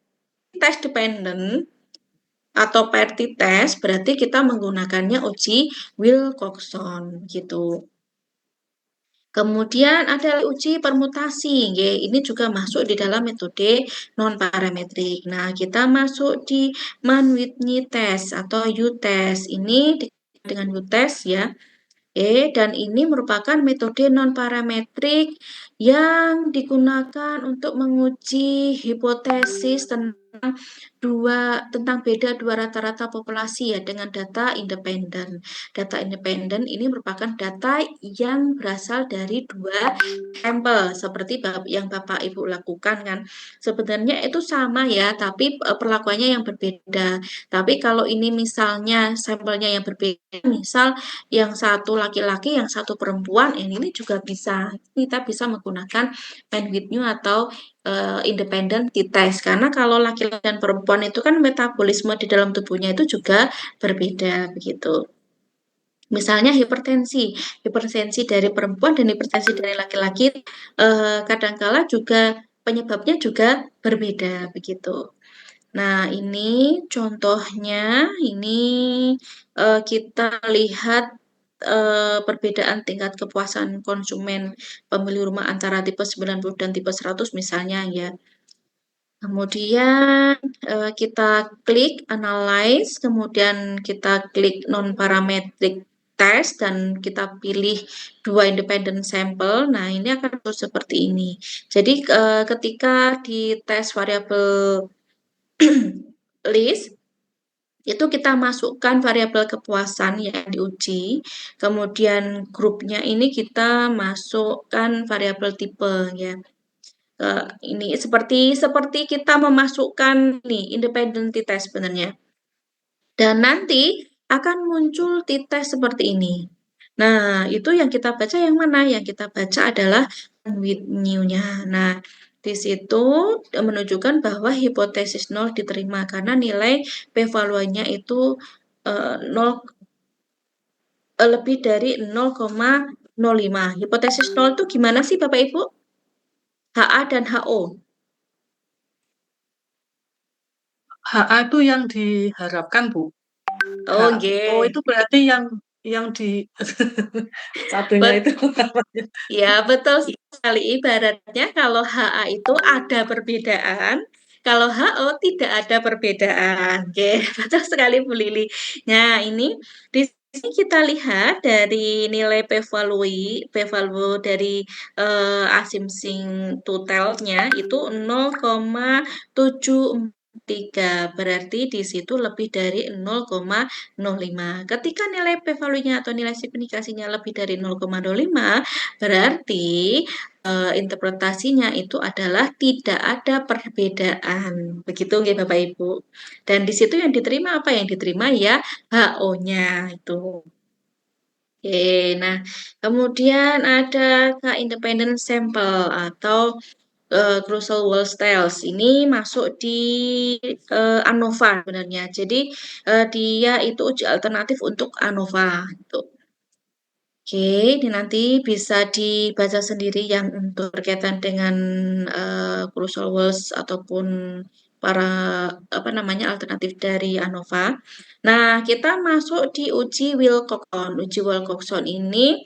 dependent atau pair t-test berarti kita menggunakannya uji Wilcoxon gitu. Kemudian ada uji permutasi, nggih. Ini juga masuk di dalam metode non-parametrik. Nah, kita masuk di Mann-Whitney test atau U-test. Ini dengan U-test ya. Dan ini merupakan metode non-parametrik yang digunakan untuk menguji hipotesis tentang beda dua rata-rata populasi ya dengan data independen. Data independen ini merupakan data yang berasal dari dua sampel seperti yang Bapak Ibu lakukan kan. Sebenarnya itu sama ya, tapi perlakuannya yang berbeda. Tapi kalau ini misalnya sampelnya yang berbeda, misal yang satu laki-laki, yang satu perempuan, ini juga bisa kita bisa menggunakan Mann-Whitney atau independent t-test karena kalau laki-laki dan perempuan itu kan metabolisme di dalam tubuhnya itu juga berbeda begitu. Misalnya hipertensi dari perempuan dan hipertensi dari laki-laki kadangkala juga penyebabnya juga berbeda begitu. Nah, ini contohnya, ini kita lihat perbedaan tingkat kepuasan konsumen pemilik rumah antara tipe 90 dan tipe 100 misalnya ya. Kemudian kita klik analyze, kemudian kita klik non-parametric test dan kita pilih dua independent sampel. Nah, ini akan seperti ini. Jadi ketika di tes variabel list itu kita masukkan variabel kepuasan yang diuji, kemudian grupnya ini kita masukkan variabel tipe ya. Ini seperti kita memasukkan nih independent t-test sebenarnya. Dan nanti akan muncul t-test seperti ini. Nah, itu yang kita baca yang mana? Yang kita baca adalah with new-nya. Nah, di situ menunjukkan bahwa hipotesis 0 diterima karena nilai p-valuenya itu 0 lebih dari 0,05. Hipotesis 0 itu gimana sih Bapak Ibu? HA dan HO. HA itu yang diharapkan, Bu. Oh, HO itu berarti yang di satunya itu namanya. Ya, betul sekali. Ibaratnya kalau HA itu ada perbedaan, kalau HO tidak ada perbedaan. Oke, betul sekali Bu Lili. Nah, ini di sini kita lihat dari nilai p-value dari asumsi totalnya itu 0,73. Berarti di situ lebih dari 0,05. Ketika nilai p-value-nya atau nilai signifikasinya lebih dari 0,05, berarti interpretasinya itu adalah tidak ada perbedaan. Begitu nggih Bapak Ibu. Dan di situ yang diterima apa? Yang diterima ya HO-nya itu. Oke, nah kemudian ada independent sample atau Crucial Wall Styles ini masuk di ANOVA sebenarnya. Jadi dia itu uji alternatif untuk ANOVA. Gitu. Oke, ini nanti bisa dibaca sendiri yang untuk berkaitan dengan Crucial Walls ataupun para alternatif dari ANOVA. Nah, kita masuk di uji Wilcoxon. Uji Wilcoxon ini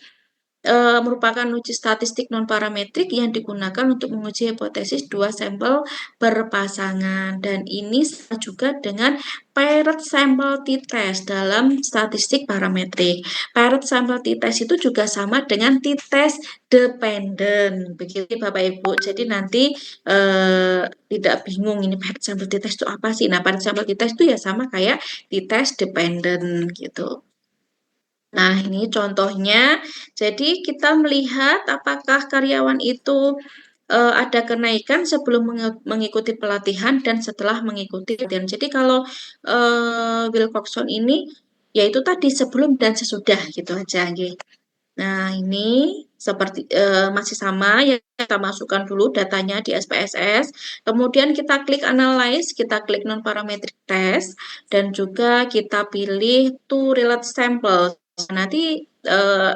merupakan uji statistik non-parametrik yang digunakan untuk menguji hipotesis dua sampel berpasangan. Dan ini sama juga dengan paired sample t-test dalam statistik parametrik. Paired sample t-test itu juga sama dengan t-test dependent. Begitu Bapak Ibu. Jadi nanti tidak bingung ini paired sample t-test itu apa sih. Nah, paired sample t-test itu ya sama kayak t-test dependent gitu. Nah, ini contohnya. Jadi kita melihat apakah karyawan itu ada kenaikan sebelum mengikuti pelatihan dan setelah mengikuti pelatihan. Jadi kalau Wilcoxon ini yaitu tadi sebelum dan sesudah gitu aja. Nah, ini seperti masih sama ya, kita masukkan dulu datanya di SPSS. Kemudian kita klik analyze, kita klik non-parametric test dan juga kita pilih to relate sample. Nanti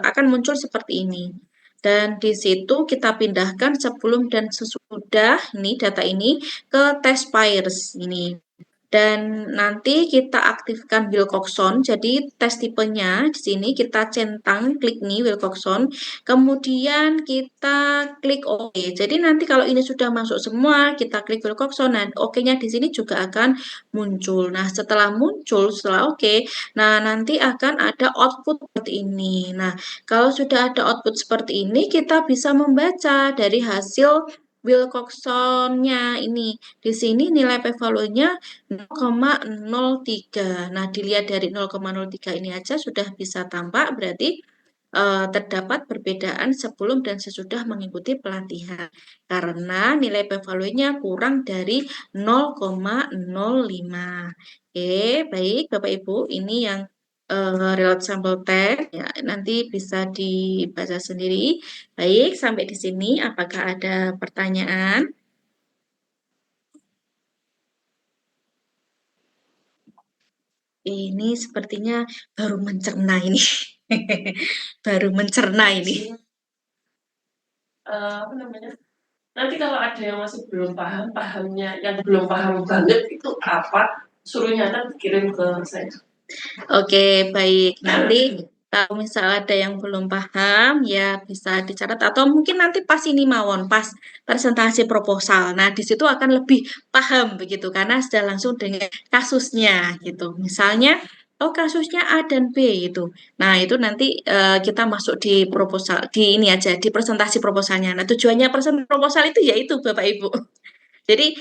akan muncul seperti ini. Dan di situ kita pindahkan sebelum dan sesudah ini data ini ke test pairs ini. Dan nanti kita aktifkan Wilcoxon. Jadi tes tipenya di sini kita centang, klik nih Wilcoxon. Kemudian kita klik OK. Jadi nanti kalau ini sudah masuk semua, kita klik Wilcoxon. Nah, OK-nya di sini juga akan muncul. Nah, setelah muncul, setelah OK, nah nanti akan ada output seperti ini. Nah, kalau sudah ada output seperti ini, kita bisa membaca dari hasil Wilcoxon-nya ini. Di sini nilai p-value-nya 0,03. Nah, dilihat dari 0,03 ini aja sudah bisa tampak, berarti terdapat perbedaan sebelum dan sesudah mengikuti pelatihan. Karena nilai p-value-nya kurang dari 0,05. Oke, baik Bapak Ibu, ini yang relate sample test, ya, nanti bisa dibaca sendiri. Baik, sampai di sini apakah ada pertanyaan? Ini sepertinya baru mencerna ini. Baru mencerna ini. Apa namanya? Nanti kalau ada yang masih belum paham, yang belum paham banget itu apa, suruh nyata kirim ke saya. Oke, baik. Nanti kalau misal ada yang belum paham, ya bisa dicatat. Atau mungkin nanti pas ini mawon, pas presentasi proposal. Nah, di situ akan lebih paham begitu, karena sudah langsung dengan kasusnya gitu. Misalnya, oh kasusnya A dan B itu. Nah, itu nanti kita masuk di proposal, di ini aja, di presentasi proposalnya. Nah, tujuannya presentasi proposal itu yaitu Bapak Ibu. Jadi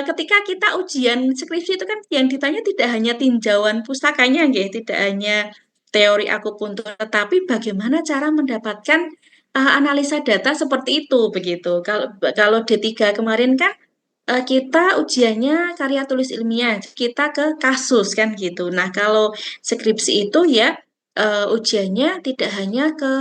ketika kita ujian skripsi itu kan yang ditanya tidak hanya tinjauan pustakanya, tidak hanya teori akupuntur, tetapi bagaimana cara mendapatkan analisa data seperti itu begitu. Kalau D3 kemarin kan kita ujiannya karya tulis ilmiah, kita ke kasus kan gitu. Nah, kalau skripsi itu ya ujiannya tidak hanya ke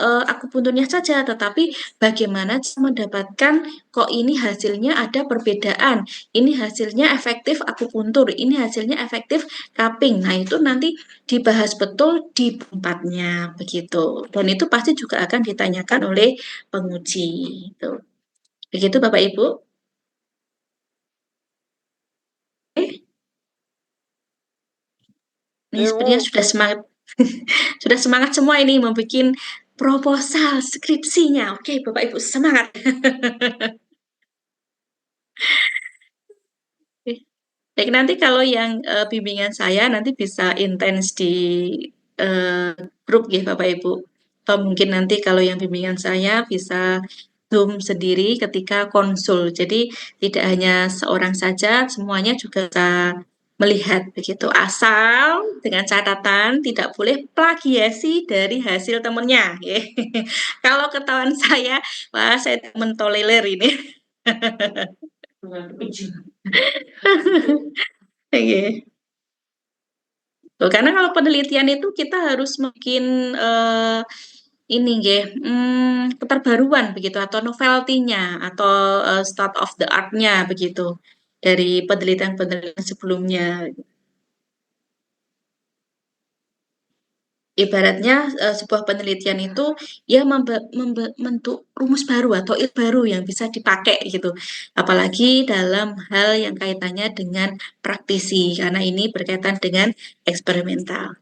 akupunturnya saja, tetapi bagaimana mendapatkan kok ini hasilnya ada perbedaan, ini hasilnya efektif akupuntur, ini hasilnya efektif cupping. Nah, itu nanti dibahas betul di tempatnya begitu. Dan itu pasti juga akan ditanyakan oleh penguji. Gitu. Begitu Bapak Ibu. Ini sepertinya sudah semangat. Sudah semangat semua ini membuat proposal skripsinya. Oke, Bapak Ibu semangat. Baik, nanti kalau yang bimbingan saya nanti bisa intens di grup ya Bapak Ibu. Atau mungkin nanti kalau yang bimbingan saya bisa Zoom sendiri ketika konsul. Jadi tidak hanya seorang saja, semuanya juga bisa melihat begitu. Asal dengan catatan tidak boleh plagiasi dari hasil temennya. Ya. Kalau ketahuan saya, wah saya mentolerir ini. Oke. Karena kalau penelitian itu kita harus mungkin ini keterbaruan begitu atau novelty-nya atau state of the art-nya begitu dari penelitian-penelitian sebelumnya. Ibaratnya sebuah penelitian itu ya membentuk rumus baru atau ilmu baru yang bisa dipakai gitu. Apalagi dalam hal yang kaitannya dengan praktisi karena ini berkaitan dengan eksperimental.